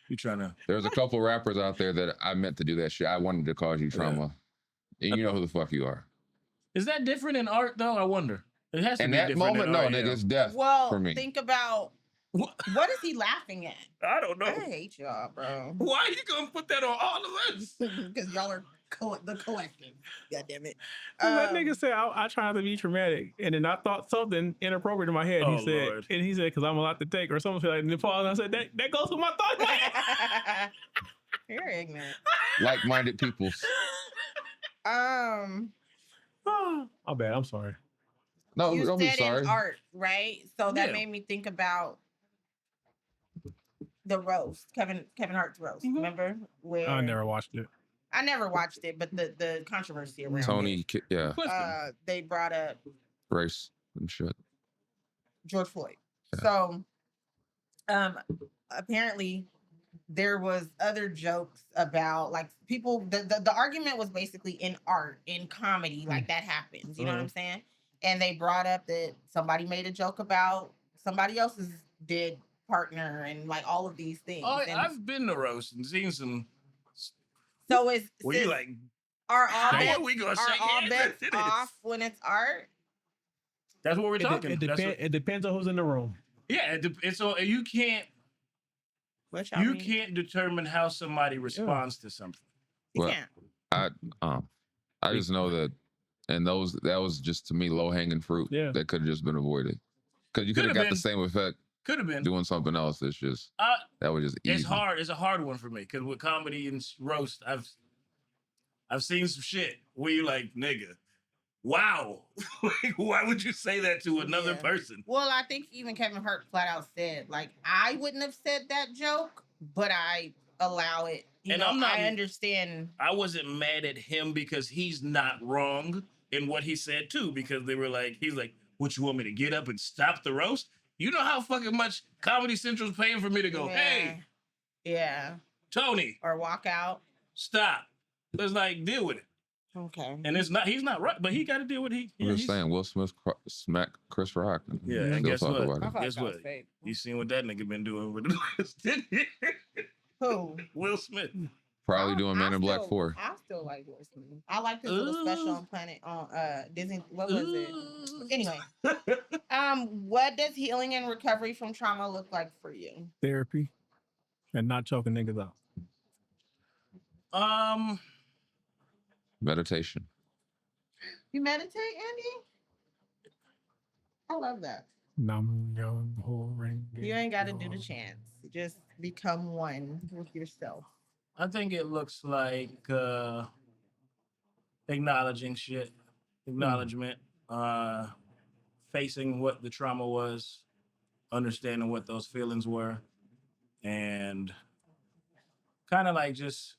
You trying to... There's a couple rappers out there that I meant to do that shit. I wanted to cause you trauma. And you know who the fuck you are. Is that different in art, though? I wonder. It has to in be that different moment, in no, art, nigga, it's death Well, for me. think about... What is he laughing at? I don't know. I hate y'all, bro. Why are you going to put that on all of us? Because y'all are the collective. God damn it. That nigga said, I tried to be traumatic. And then I thought something inappropriate in my head. Oh, He said, Lord. and he said, because I'm allowed to take, or something like that. And then Paul, and I said, that goes with my thoughts. You're ignorant. Like-minded people. Oh, my bad. I'm sorry. No, You don't be said sorry. in art, right? So that made me think about the roast, Kevin Hart's roast. Remember where I never watched it. I never watched it, but the controversy around Tony, yeah, it. They brought up race and shit. George Floyd. Yeah. So apparently there was other jokes about like people the argument was basically in art, in comedy, like that happens. You know what I'm saying? And they brought up that somebody made a joke about somebody else's dead partner and like all of these things. Oh, and I've been to roast and seen some. so is Were you like, are all how bets, are we gonna are shake all hands bets after this? off when it's art? That's what we're talking. It depends on who's in the room. Yeah, it's so you can't can't determine how somebody responds to something. You Well, can't. I just know that, and that was just to me low hanging fruit. Yeah. That could have just been avoided, because you could have got the same effect Could have been doing something else. It's just that was just easy. It's hard. It's a hard one for me because with comedy and roast, I've seen some shit where you like, nigga, wow, like, why would you say that to another person? Well, I think even Kevin Hart flat out said, like, I wouldn't have said that joke, but I allow it. You know, I understand. I wasn't mad at him because he's not wrong in what he said too, because they were like, he's like, what, you want me to get up and stop the roast? You know how fucking much Comedy Central's paying for me to go, hey, yeah, Tony, or walk out. stop. It's like, deal with it. Okay. And he's not right, but he got to deal with I'm just saying, Will Smith smacked Chris Rock. Yeah, and Still guess talk what? about I it. thought Guess that was what? fake. You seen what that nigga been doing with the last 10 years? Who? Will Smith. Probably doing Man in Black 4. I still like Will Smith. I liked his little special on Disney. What was it? Anyway, what does healing and recovery from trauma look like for you? Therapy and not choking niggas out. Meditation. You meditate, Andy? I love that. You ain't got to do the chants. Just become one with yourself. I think it looks like acknowledging shit, acknowledgement, facing what the trauma was, understanding what those feelings were, and kind of like just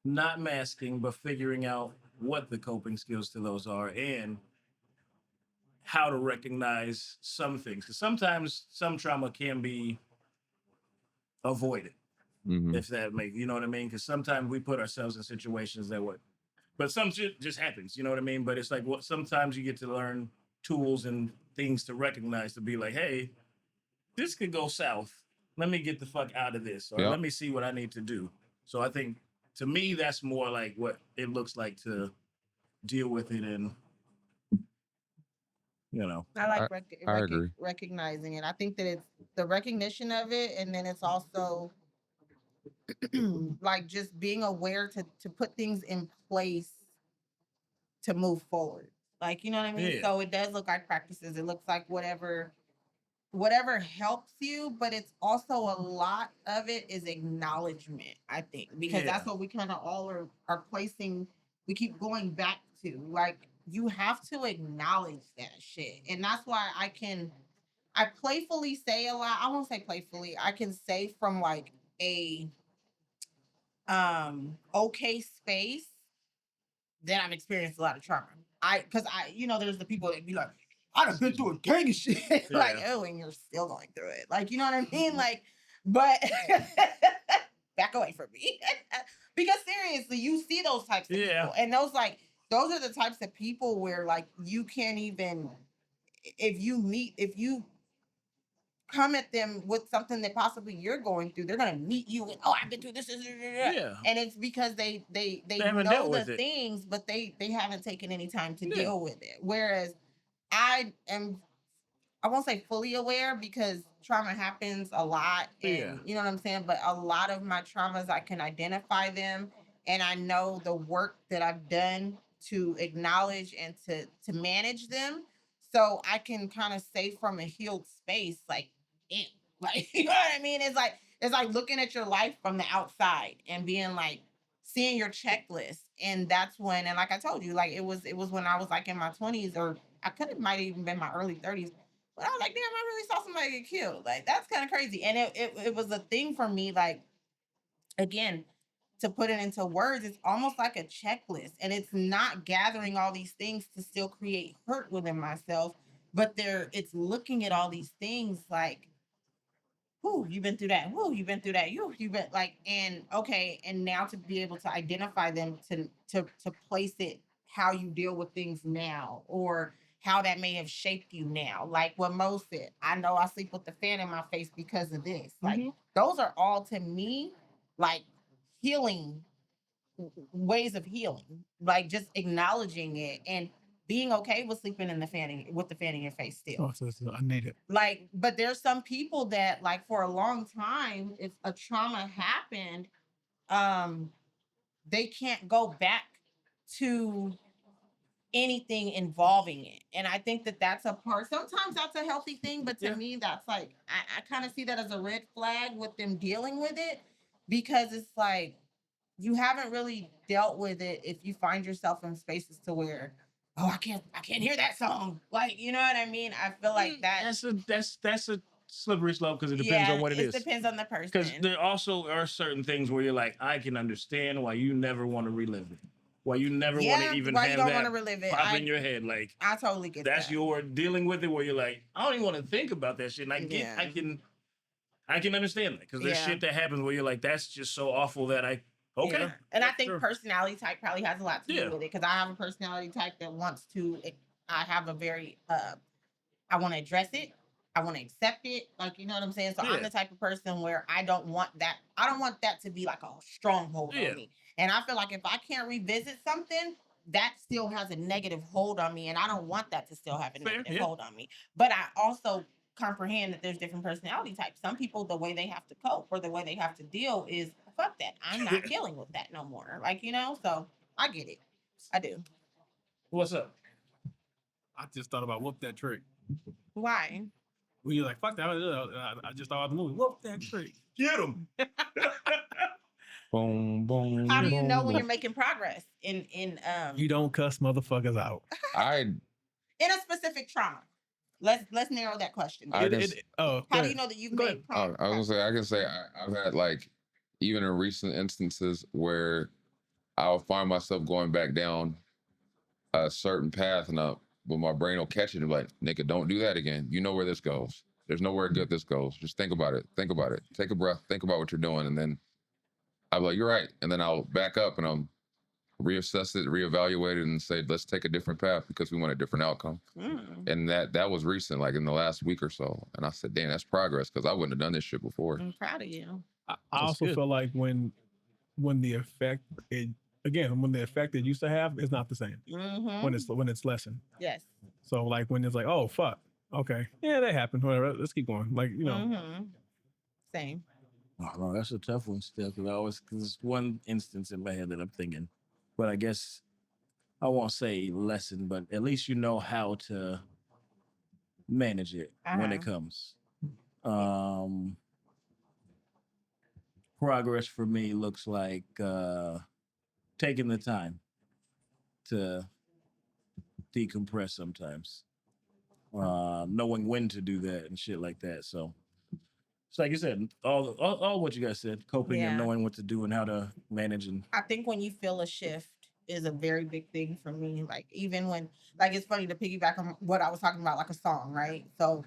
not masking, but figuring out what the coping skills to those are and how to recognize some things. Because sometimes some trauma can be avoided. If that makes, you know what I mean? Because sometimes we put ourselves in situations that would, but some shit just happens, you know what I mean? But it's like, what sometimes you get to learn tools and things to recognize to be like, hey, this could go south. Let me get the fuck out of this, or let me see what I need to do. So I think, to me, that's more like what it looks like to deal with it, and you know. I like I agree. recognizing it. I think that it's the recognition of it, and then it's also like just being aware to put things in place to move forward. Like, you know what I mean? Yeah. So it does look like practices. It looks like whatever helps you, but it's also a lot of it is acknowledgement, I think, because that's what we kind of all are placing. We keep going back to, like, you have to acknowledge that shit. And that's why I playfully say a lot. I won't say playfully. I can say from like a okay space that I've experienced a lot of trauma. Because there's the people that be like, I done been through a gang of shit. Like, oh, and you're still going through it. Like, you know what I mean? Like, but back away from me. Because seriously, you see those types of people. And those are the types of people where like you can't even, if you come at them with something that possibly you're going through, they're gonna meet you with, I've been through this. And it's because they know the things, but they haven't taken any time to deal with it. Whereas I won't say fully aware, because trauma happens a lot, and you know what I'm saying, but a lot of my traumas, I can identify them, and I know the work that I've done to acknowledge and to manage them, so I can kind of say from a healed space, like, like, you know what I mean? It's like looking at your life from the outside and being like, seeing your checklist. And that's when, and like I told you, like it was when I was like in my 20s, or might even been my early 30s. But I was like, damn, I really saw somebody get killed. Like, that's kind of crazy. And it was a thing for me, like, again, to put it into words, it's almost like a checklist. And it's not gathering all these things to still create hurt within myself, but it's looking at all these things like, whoo, you've been through that. Whoo, you've been through that. You've been like, and okay, and now to be able to identify them, to place it how you deal with things now, or how that may have shaped you now. Like what Mo said, I know I sleep with the fan in my face because of this. Like those are all, to me, like healing ways of healing. Like just acknowledging it and being okay with sleeping with the fan in your face still. I need it. Like, but there's some people that, like, for a long time, if a trauma happened, they can't go back to anything involving it. And I think that that's a part. Sometimes that's a healthy thing, but to me, that's like, I kind of see that as a red flag with them dealing with it, because it's like, you haven't really dealt with it if you find yourself in spaces to where, oh, I can't hear that song. Like, you know what I mean? I feel like that's a slippery slope, because it depends on what it is. It depends on the person. Because there also are certain things where you're like, I can understand why you never want to relive it. Why you never want to even have that pop in your head. Like, I totally get that. That's your dealing with it, where you're like, I don't even want to think about that shit. And I can understand that, because there's shit that happens where you're like, that's just so awful that Okay. Yeah. And I That's think true. personality type probably has a lot to Yeah. do with it, because I have a personality type that wants to. I have a very I want to address it. I want to accept it. Like, you know what I'm saying? So I'm Yeah. the type of person where I don't want that. I don't want that to be like a stronghold Yeah. on me. And I feel like if I can't revisit something, that still has a negative hold on me. And I don't want that to still have a Fair, negative yeah. hold on me. But I also comprehend that there's different personality types. Some people, the way they have to cope or the way they have to deal is fuck that. I'm not dealing with that no more. Like, you know, so I get it. I do. What's up? I just thought about whoop that trick. Why? When you're like, fuck that. I just thought of the movie. Whoop that trick. Get him. Boom, boom. How do you know boom, when you're boom. making progress in You don't cuss motherfuckers out. in a specific trauma? Let's narrow that question down. How do you know that you've made progress? I was gonna say, I can say I've had, like, even in recent instances where I'll find myself going back down a certain path, and but my brain will catch it and be like, nigga, don't do that again. You know where this goes. There's nowhere good this goes. Just think about it. Think about it. Take a breath. Think about what you're doing. And then I'll be like, you're right. And then I'll back up and I'll reassess it, reevaluate it, and say, let's take a different path because we want a different outcome. And that was recent, like in the last week or so. And I said, damn, that's progress, because I wouldn't have done this shit before. I'm proud of you. I also feel like when the effect it used to have is not the same when it's lessened. Yes. So like when it's like, oh fuck, okay, yeah, that happened. Whatever, let's keep going. Like, you know, Same. Oh, no, that's a tough one still, because there's one instance in my head that I'm thinking, but I guess I won't say lesson, but at least you know how to manage it when it comes. Progress for me looks like taking the time to decompress sometimes, knowing when to do that and shit like that. So it's like you said, all what you guys said, coping and knowing what to do and how to manage. And I think when you feel a shift is a very big thing for me. Like, even when, like, it's funny to piggyback on what I was talking about, like a song, right? So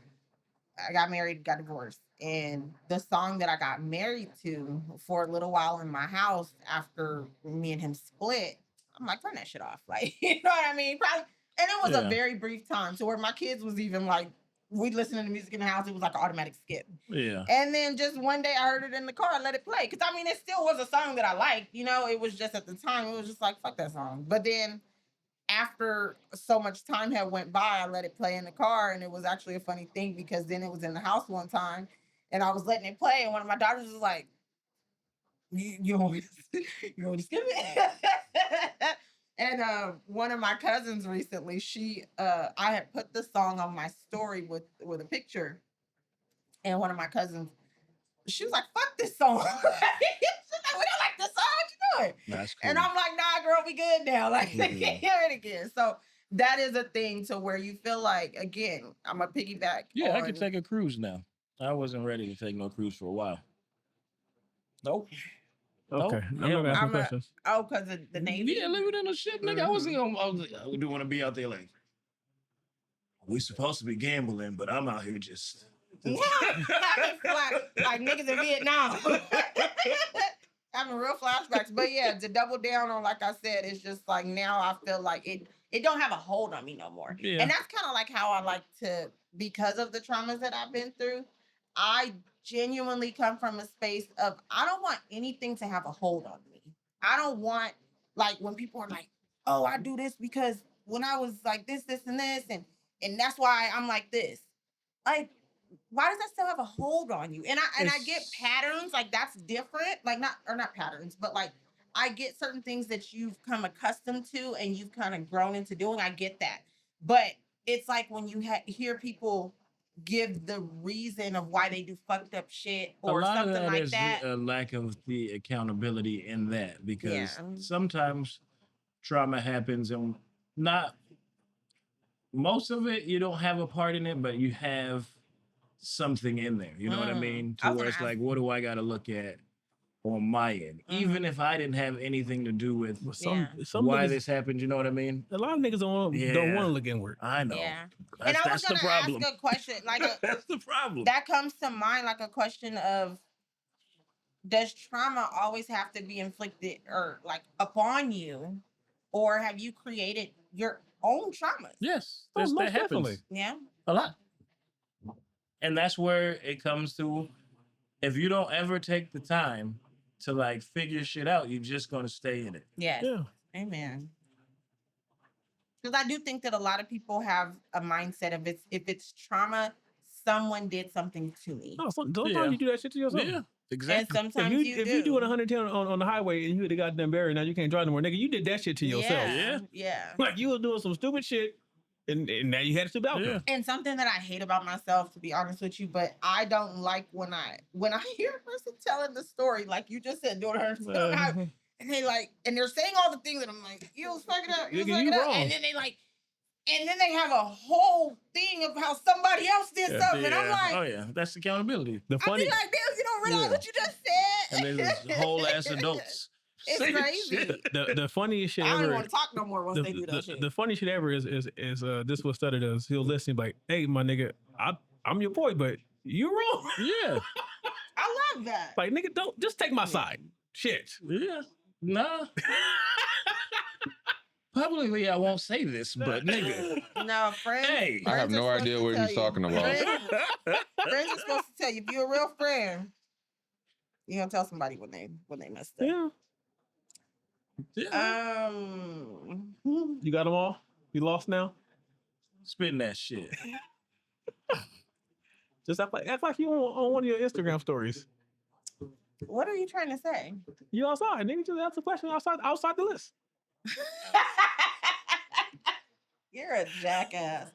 I got married, got divorced, and the song that I got married to for a little while in my house after me and him split, I'm like, turn that shit off. Like, you know what I mean? Probably, and it was a very brief time to where my kids was even like, we listening to music in the house, it was like an automatic skip. Yeah. And then just one day I heard it in the car, I let it play. Cause I mean, it still was a song that I liked, you know, it was just at the time, it was just like, fuck that song. But then after so much time had went by, I let it play in the car, and it was actually a funny thing because then it was in the house one time and I was letting it play, and one of my daughters was like, you want me to skip it? And one of my cousins recently, I had put the song on my story with a picture, and one of my cousins, she was like, fuck this song. She's like, we don't like this song, what you doing? That's cool. And I'm like, nah, girl, we good now. Like, they can't hear it again. So that is a thing to where you feel like, again, I'm a piggyback. Yeah, I can take a cruise now. I wasn't ready to take no cruise for a while. Nope. okay. I'm not asking questions. Because of the Navy? Yeah, living in a ship, nigga. I was like, I do want to be out there like, we supposed to be gambling, but I'm out here just. Yeah, like niggas in Vietnam. Having real flashbacks. But yeah, to double down on, like I said, it's just like now I feel like it don't have a hold on me no more. Yeah. And that's kind of like how I like to, because of the traumas that I've been through, I genuinely come from a space of, I don't want anything to have a hold on me. I don't want, like, when people are like, oh, I do this because when I was like this, and this, and that's why I'm like this. Like, why does that still have a hold on you? And I get patterns, like that's different. Like not patterns, but like I get certain things that you've come accustomed to and you've kind of grown into doing. I get that. But it's like when you hear people give the reason of why they do fucked up shit or something like that. A lack of the accountability in that, because sometimes trauma happens and not most of it, you don't have a part in it, but you have something in there. You know what I mean? To where it's like, what do I got to look at on my end? Even if I didn't have anything to do with some why niggas, this happened, you know what I mean? A lot of niggas don't want to look inward. I know. Yeah. That's the problem. Ask a question, like that's the problem. That comes to mind, like a question of, does trauma always have to be inflicted or like upon you, or have you created your own traumas? Yes, Oh, that most happens definitely. Yeah. a lot. And that's where it comes to, if you don't ever take the time to like figure shit out, you're just gonna stay in it. Yes. Yeah. Amen. Because I do think that a lot of people have a mindset of if it's trauma, someone did something to me. No, sometimes Yeah. you do that shit to yourself. Yeah, And exactly. sometimes If you you doing 110 on the highway and you hit the goddamn barrier, now you can't drive no more, nigga. You did that shit to yourself. Yeah. Yeah. Yeah. Like you was doing some stupid shit, and now you had a stupid outcome. Yeah. And something that I hate about myself, to be honest with you, but I don't like when I hear a person telling the story, like you just said, doing her and they like, and they're saying all the things that I'm like, you was fucking up, you was Nigga, fucking you up, wrong. and then they like, and then they have a whole thing of how somebody else did something, and I'm like, oh yeah, that's accountability. The I funny, be like, damn, you don't realize Yeah. what you just said. And then there's whole ass adults. It's saying crazy. shit. the funniest shit I don't ever. want to talk no more once they do that shit. The funny shit ever is this what Stutter does. He'll listen like, hey, my nigga, I'm your boy, but you wrong. Yeah, I love that. Like, nigga, don't just take my side. Shit. yeah, nah. Publicly, I won't say this, but nigga, No, friends. hey, I have friends are no supposed idea to what tell he's you. talking about. Friends are supposed to tell you. If you're a real friend, you're gonna tell somebody when they messed up. Yeah. yeah. You got them all? You lost now? Spitting that shit. Just act like you on one of your Instagram stories. What are you trying to say? You outside, nigga. Just ask a question outside the list. You're a jackass.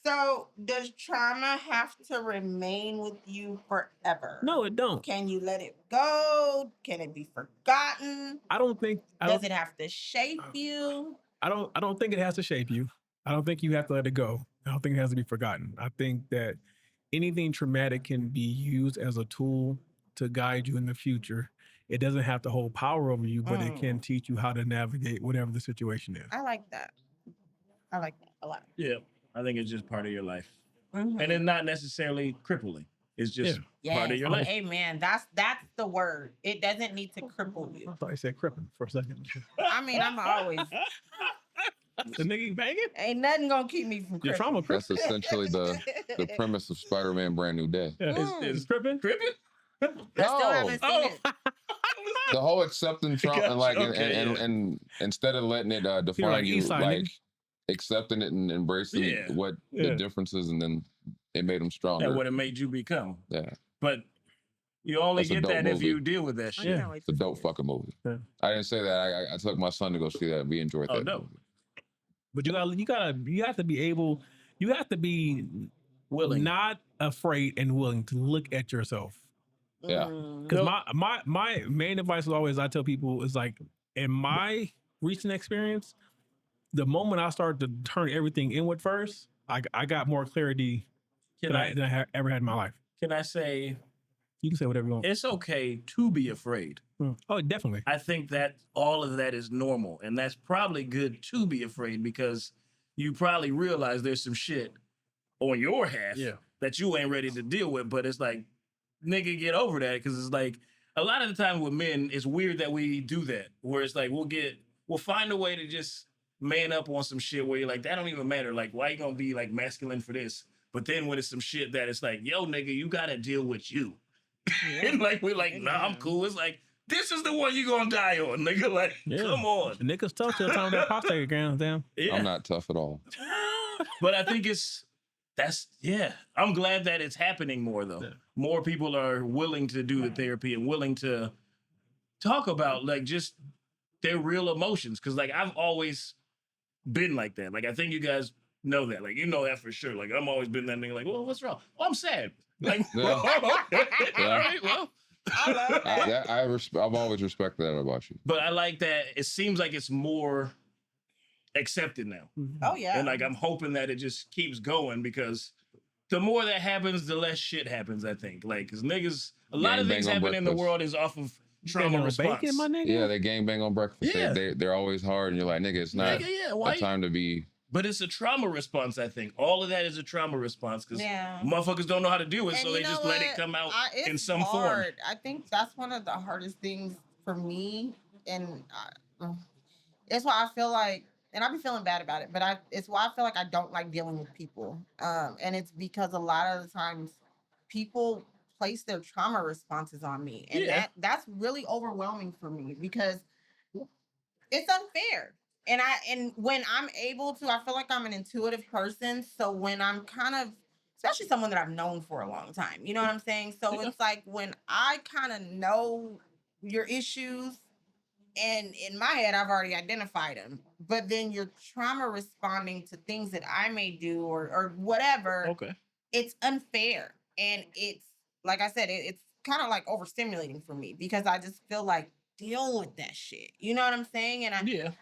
So, does trauma have to remain with you forever? No, it don't. Can you let it go? Can it be forgotten? I don't think. Does it have to shape you? I don't think it has to shape you. I don't think you have to let it go. I don't think it has to be forgotten. I think that anything traumatic can be used as a tool to guide you in the future. It doesn't have to hold power over you, but it can teach you how to navigate whatever the situation is. I like that. I like that a lot. Yeah, I think it's just part of your life, Mhm. and it's not necessarily crippling. It's just part of your Yes. life. Amen. That's the word. It doesn't need to cripple I you. thought you said crippling for a second. I mean, I'm always The nigga banging? ain't nothing gonna keep me from Your crippling. trauma That's crippling? essentially the premise of Spider-Man: Brand New Day. Yeah. It's crippling? Crippin'? I still haven't seen it. The whole accepting trauma and like Okay, and instead of letting it define like you, Eastside, like nigga. accepting it and embracing Yeah. what Yeah. the difference is, and then it made him stronger. And what it made you become. Yeah, But you only That's a get dope that if movie. you deal with that I shit. Yeah. can't wait it's a to see dope it. fucking movie. Yeah. I didn't say that. I took my son to go see that. We enjoyed Oh, that. dope. movie. But you have to be able, you have to be Willing. not afraid and willing to look at yourself. Yeah. Mm. Because my main advice is always I tell people is like, in my recent experience, the moment I started to turn everything inward first, I got more clarity Can than I have ever had in my life. Can I say You can say whatever you want. it's okay to be afraid? Oh, definitely. I think that all of that is normal, and that's probably good to be afraid because you probably realize there's some shit on your half that you ain't ready to deal with. But it's like, nigga, get over that, because it's like a lot of the time with men, it's weird that we do that, where it's like we'll find a way to just man up on some shit where you're like, that don't even matter. Like, why you gonna be like masculine for this? But then when it's some shit that it's like, yo, nigga, you gotta deal with you. And like we're like, nah, I'm cool. It's like, this is the one you gonna die on, nigga. Like, come on. The niggas tough till the time that prostate grounds down. Yeah. I'm not tough at all. But I think I'm glad that it's happening more though. Yeah. More people are willing to do the therapy and willing to talk about like just their real emotions. Cause like I've always been like that. Like I think you guys know that. Like you know that for sure. Like I'm always been that nigga like, well, what's wrong? Oh, I'm sad. Like, Yeah. all right, well. I love that. I've always respected that about you. But I like that it seems like it's more accepted now. Oh yeah. And like I'm hoping that it just keeps going, because the more that happens, the less shit happens, I think. Like, cause niggas, a lot of Gangbang things on happen in the breakfast. world is off of trauma Bacon, response. my nigga. Yeah, they gangbang on breakfast. Yeah. They're always hard, and you're like, nigga, it's not Nigga, yeah, a why? time to be But it's a trauma response, I think. All of that is a trauma response because motherfuckers don't know how to do it, And so they just let it come out in some form. I think that's one of the hardest things for me, and it's why I feel like, and I be feeling bad about it, but it's why I feel like I don't like dealing with people, and it's because a lot of the times people place their trauma responses on me, and that's really overwhelming for me because it's unfair. And when I'm able to, I feel like I'm an intuitive person. So when I'm kind of, especially someone that I've known for a long time, you know what I'm saying? So it's like when I kind of know your issues, and in my head, I've already identified them, but then you're trauma responding to things that I may do or whatever. Okay. It's unfair. And it's, like I said, it's kind of like overstimulating for me because I just feel like, deal with that shit. You know what I'm saying? And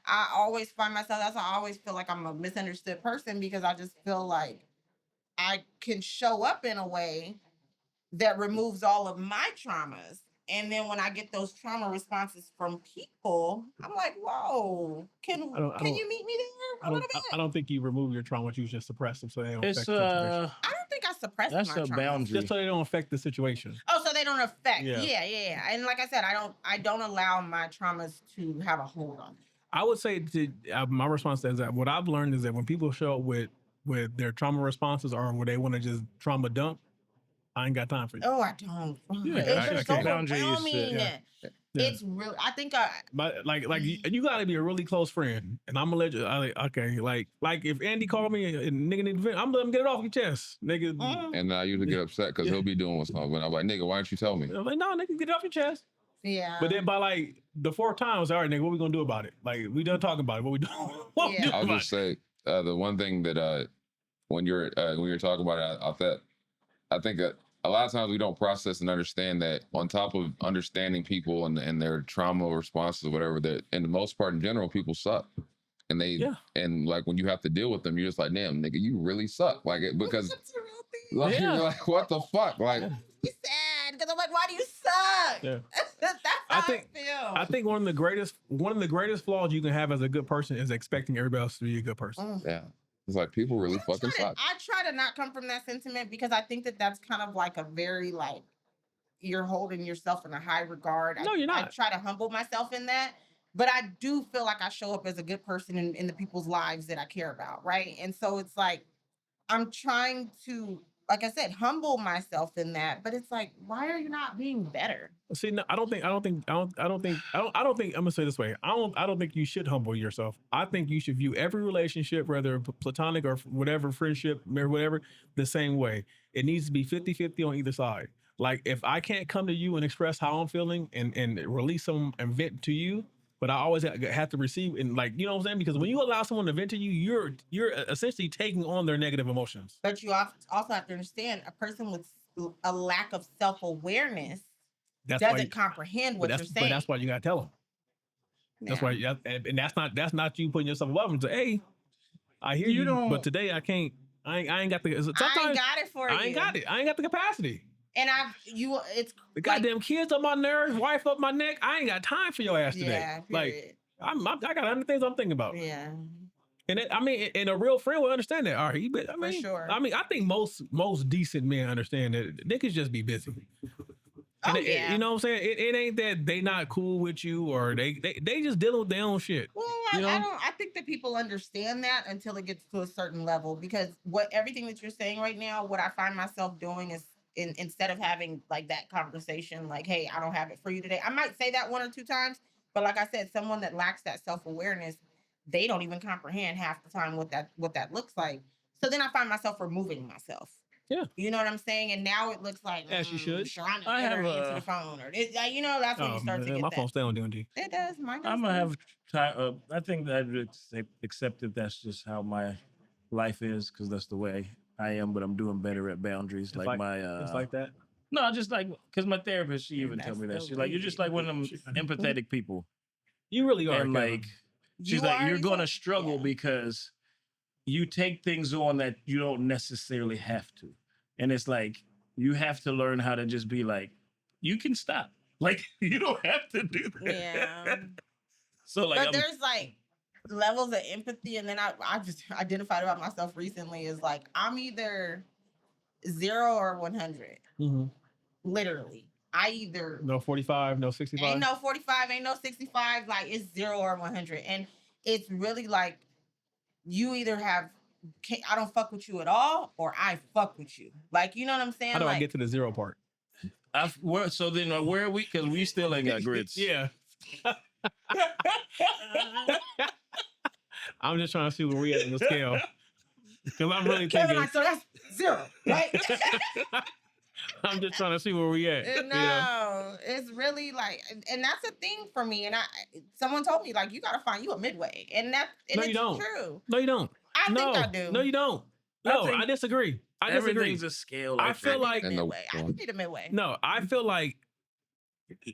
I always find myself, that's why I always feel like I'm a misunderstood person because I just feel like I can show up in a way that removes all of my traumas. And then when I get those trauma responses from people, I'm like, whoa, can you meet me there? I don't think you remove your trauma, you just suppress them so they don't affect the situation. I don't think I suppress my trauma. Boundary. Just so they don't affect the situation. Oh, so they don't affect. Yeah. And like I said, I don't allow my traumas to have a hold on me. I would say my response is that what I've learned is that when people show up with their trauma responses or where they want to just trauma dump, I ain't got time for you. Oh, I don't. It's so overwhelming. It's real. I think but you gotta be a really close friend, and I'm gonna let you. Like if Andy called me and nigga need to, I'm gonna let him get it off your chest, nigga. And I usually get upset because he'll be doing what's wrong. When I'm like, nigga, why don't you tell me? I'm like, no, nigga, get it off your chest. Yeah. But then by like the fourth time, it's all right, nigga. What we gonna do about it? Like we done talking about it. What we doing? I'll just say the one thing that when you're talking about it, I think that a lot of times we don't process and understand that on top of understanding people and their trauma responses or whatever, that in the most part in general, people suck. And and like when you have to deal with them, you're just like, damn, nigga, you really suck. Like it because you're like, what the fuck? Like you're sad because I'm like, why do you suck? Yeah. That's how I feel. I think one of the greatest flaws you can have as a good person is expecting everybody else to be a good person. Yeah. It's like people really fucking suck. I try to not come from that sentiment because I think that that's kind of like a very like you're holding yourself in a high regard. No, you're not. I try to humble myself in that, but I do feel like I show up as a good person in the people's lives that I care about, right? And so it's like I'm trying to, like I said, humble myself in that, but it's like, why are you not being better? See, no, I don't think. I'm gonna say it this way. I don't think you should humble yourself. I think you should view every relationship, whether platonic or whatever, friendship or whatever, the same way. It needs to be 50-50 on either side. Like if I can't come to you and express how I'm feeling and release some and vent to you, but I always have to receive and like, you know what I'm saying? Because when you allow someone to vent to you, you're essentially taking on their negative emotions. But you also have to understand a person with a lack of self-awareness doesn't comprehend what you're saying. But that's why you gotta tell them. That's why, and that's not you putting yourself above them. To I hear you, but today I can't. I ain't got the. Sometimes I ain't got it for you. I ain't got it. I ain't got the capacity. And it's the goddamn kids up my nerves, wife up my neck. I ain't got time for your ass today. Yeah, like I got other things I'm thinking about. Yeah. And and a real friend will understand that. All right, but for sure. I think most decent men understand that niggas just be busy. And you know what I'm saying? It ain't that they not cool with you or they just dealing with their own shit. Well, I think that people understand that until it gets to a certain level because everything that you're saying right now, what I find myself doing is instead of having like that conversation, like, hey, I don't have it for you today. I might say that one or two times, but like I said, someone that lacks that self-awareness, they don't even comprehend half the time what that looks like. So then I find myself removing myself. Yeah. You know what I'm saying? And now it looks like, as you should. Sharonda answer the phone or you know, that's when you start to get my that. phone stay on D&D. It does. Mine does. I'm gonna have time. I think that I've accepted that's just how my life is because that's the way I am. But I'm doing better at boundaries. It's like that. No, just like because my therapist, she even told me that she's like, you're just like one of them empathetic people. You really are. And like, she's like, you're gonna struggle because you take things on that you don't necessarily have to. And it's like, you have to learn how to just be like, you can stop. Like, you don't have to do that. Yeah. So like, but there's like, levels of empathy, and then I just identified about myself recently is like I'm either 0 or 100. Mm-hmm. Literally, I either No 45, no 65. ain't no 45, ain't no 65. Like it's 0 or 100, and it's really like you either have I don't fuck with you at all, or I fuck with you. Like you know what I'm saying? How do like, I get to the 0 part? So then where are we? Because we still ain't got grits. Yeah. I'm just trying to see where we at in the scale. Because I'm really Kevin, thinking. so that's 0, right? I'm just trying to see where we at. No, it's really like, and that's a thing for me. And someone told me like you gotta find you a midway, and No, you it's don't. true. No, you don't. I think I do. No, you don't. No, I disagree. Everything's a scale. Like I feel like midway. I need a midway. No, I feel like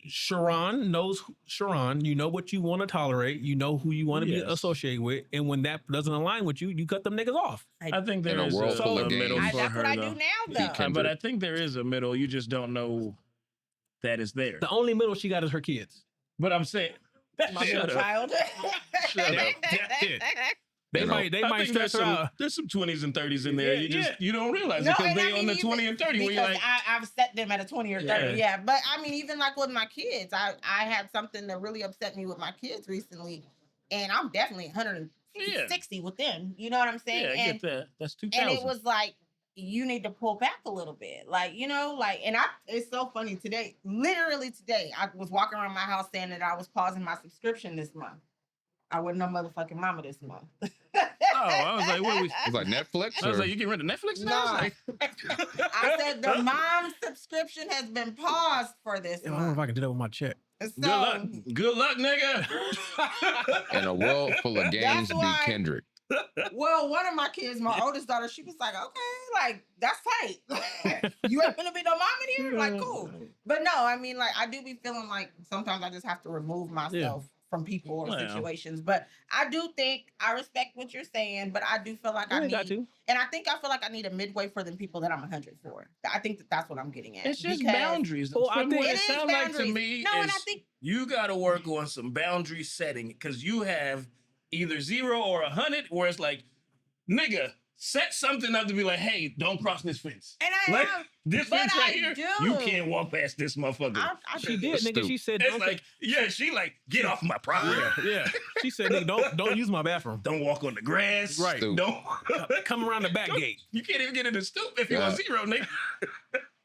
Sharon knows Sharon. You know what you want to tolerate. You know who you want to be associated with, and when that doesn't align with you, you cut them niggas off. I think there is world full of middle games. for That's her. what I do now, though. But I think there is a middle. You just don't know that is there. The only middle she got is her kids. But I'm saying, My middle child. Shut up. They might stress her out. There's some 20s and 30s in there. Yeah, You don't realize it because and they on the 20 and 30. When you're like, I've set them at a 20 or 30. Yeah. But I mean, even like with my kids, I had something that really upset me with my kids recently, and I'm definitely 160 with them. You know what I'm saying? Yeah, I get that. That's 2,000. And it was like, you need to pull back a little bit. Like, you know, like, and it's so funny today. Literally today, I was walking around my house saying that I was pausing my subscription this month. I wasn't no motherfucking mama this month. I was like, what are we? It's like Netflix. I was like, you getting rid of Netflix now? No. I said the mom subscription has been paused for this I don't know if month. I can do that with my check. So, Good luck, nigga. In a world full of games, be why- Kendrick. well, one of my kids, my oldest daughter, she was like, okay, like, that's tight. You ain't gonna be no mom in here? Like, cool. But no, I mean, like, I do be feeling like sometimes I just have to remove myself from people or situations. But I do think I respect what you're saying, but I do feel like I need, and I feel like I need a midway for them people that I'm 100 for. I think that's what I'm getting at. It's just boundaries. Well, I think it sounds like to me and I think you got to work on some boundary setting because you have either 0 or 100 where it's like, nigga, set something up to be like, hey, don't cross this fence. And I like, am. This but fence right I here, do. you can't walk past this motherfucker. She did, nigga. She said, it's like, she like, get off my property. Yeah. She said, nigga, don't use my bathroom. Don't walk on the grass. Right. Stoop. Don't come around the back gate. You can't even get in the stoop if you're on 0,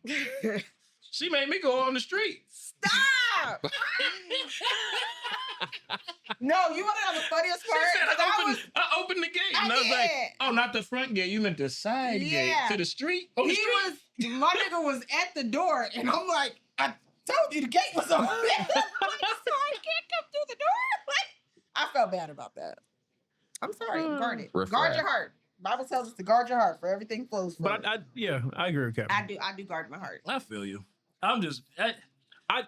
nigga. She made me go on the street. Stop! No, you want to know the funniest part? I opened the gate. And I was like, oh, not the front gate. You meant the side gate to the street? On the street? My nigga was at the door, and I'm like, I told you the gate was open. So I can't come through the door. I felt bad about that. I'm sorry. Guard it. Guard your heart. Bible tells us to guard your heart, for everything flows from it. But I agree with Kevin. I do guard my heart. I feel you. I'm just... I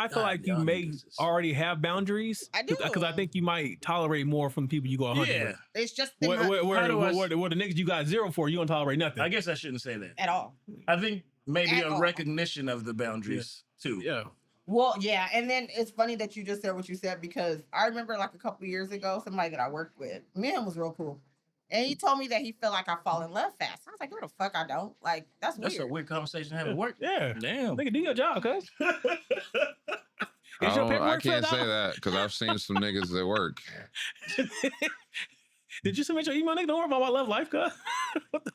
feel like you may already have boundaries. I do. Because I think you might tolerate more from people you go 100 with. Yeah. It's just Where the niggas you got 0 for, you don't tolerate nothing. I guess I shouldn't say that. at all. I think maybe a recognition of the boundaries, too. Yeah. Well, yeah, and then it's funny that you just said what you said because I remember like a couple of years ago, somebody that I worked with, man was real cool. And he told me that he felt like I fall in love fast. I was like, no, the fuck I don't. Like, that's weird. That's a weird conversation to have at work. Yeah. Damn. Nigga, do your job, cuz. I can't say that because I've seen some niggas that work. Did you submit your email, nigga? Don't worry about my love life, cuz. What the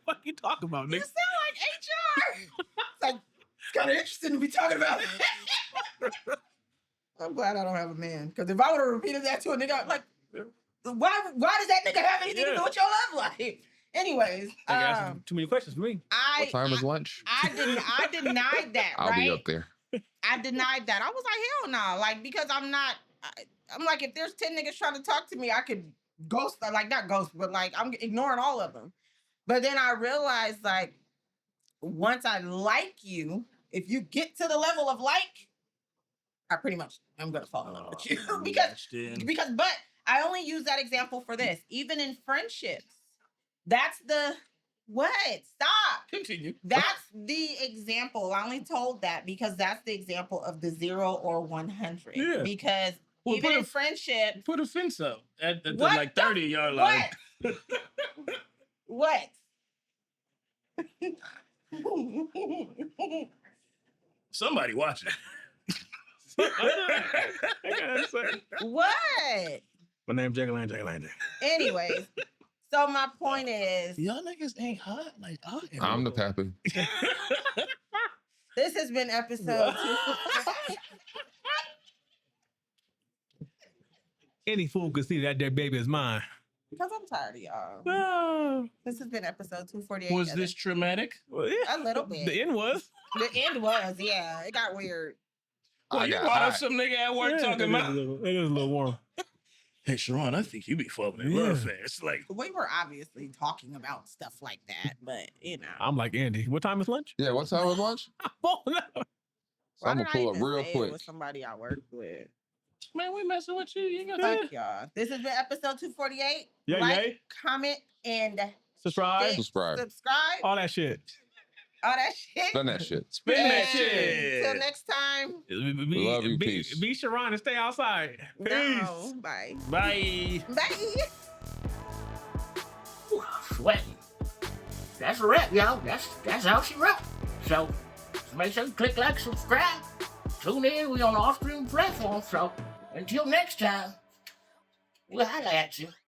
fuck you talking about, nigga? You sound like HR. It's like, it's kind of interesting to be talking about it. I'm glad I don't have a man. Because if I would have repeated that to a nigga, I'm like, why does that nigga have anything to do with your love life? Anyways, too many questions for me. What time is lunch? I denied that. I'll be up there. I denied that. I was like, hell no, like because I'm like, if there's 10 niggas trying to talk to me, I could ghost, like not ghost, but like I'm ignoring all of them. But then I realized like once I like you, if you get to the level of like, I pretty much am gonna fall in love with you because but I only use that example for this. Even in friendships, that's the what? Stop. Continue. That's the example. I only told that because that's the example of the 0 or 100. Yeah. Because Well, Even in friendship. Put a fence up at the What like the- 30-yard line. What? Somebody watching. What? My name's Jagger. Anyways, so my point is, Y'all niggas ain't hot like I am. I'm the pappy. this has been episode 2. Any fool could see that their baby is mine. Because I'm tired of y'all. Ah. This has been episode 248. Was this traumatic? Well, yeah. A little bit. The end was. The end was, yeah. It got weird. Well, you got brought up hot. some nigga at work Yeah, talking about. it is a little warm. Hey, Sharon, I think you be fucking in Yeah. love fast. Like, We were obviously talking about stuff like that, but you know. I'm like Andy. What time is lunch? Yeah, what time was lunch? Oh, no. So Why I'm did gonna I pull up even real say it quick. with somebody I work with? man, we messing with you. You got Fuck y'all. This has been episode 248. Yay, like, yay. comment, and Subscribe. Subscribe. subscribe. All that shit. All that shit. Done that shit. Spin that And shit. Till next time. Be, Love you, be, peace. Be Sharon and stay outside. Peace. No. Bye. Bye. Bye. Sweating. That's a wrap, y'all. That's how she wrote. So make sure you click like, subscribe. Tune in. We on all streaming platforms. So until next time, we'll holla at you.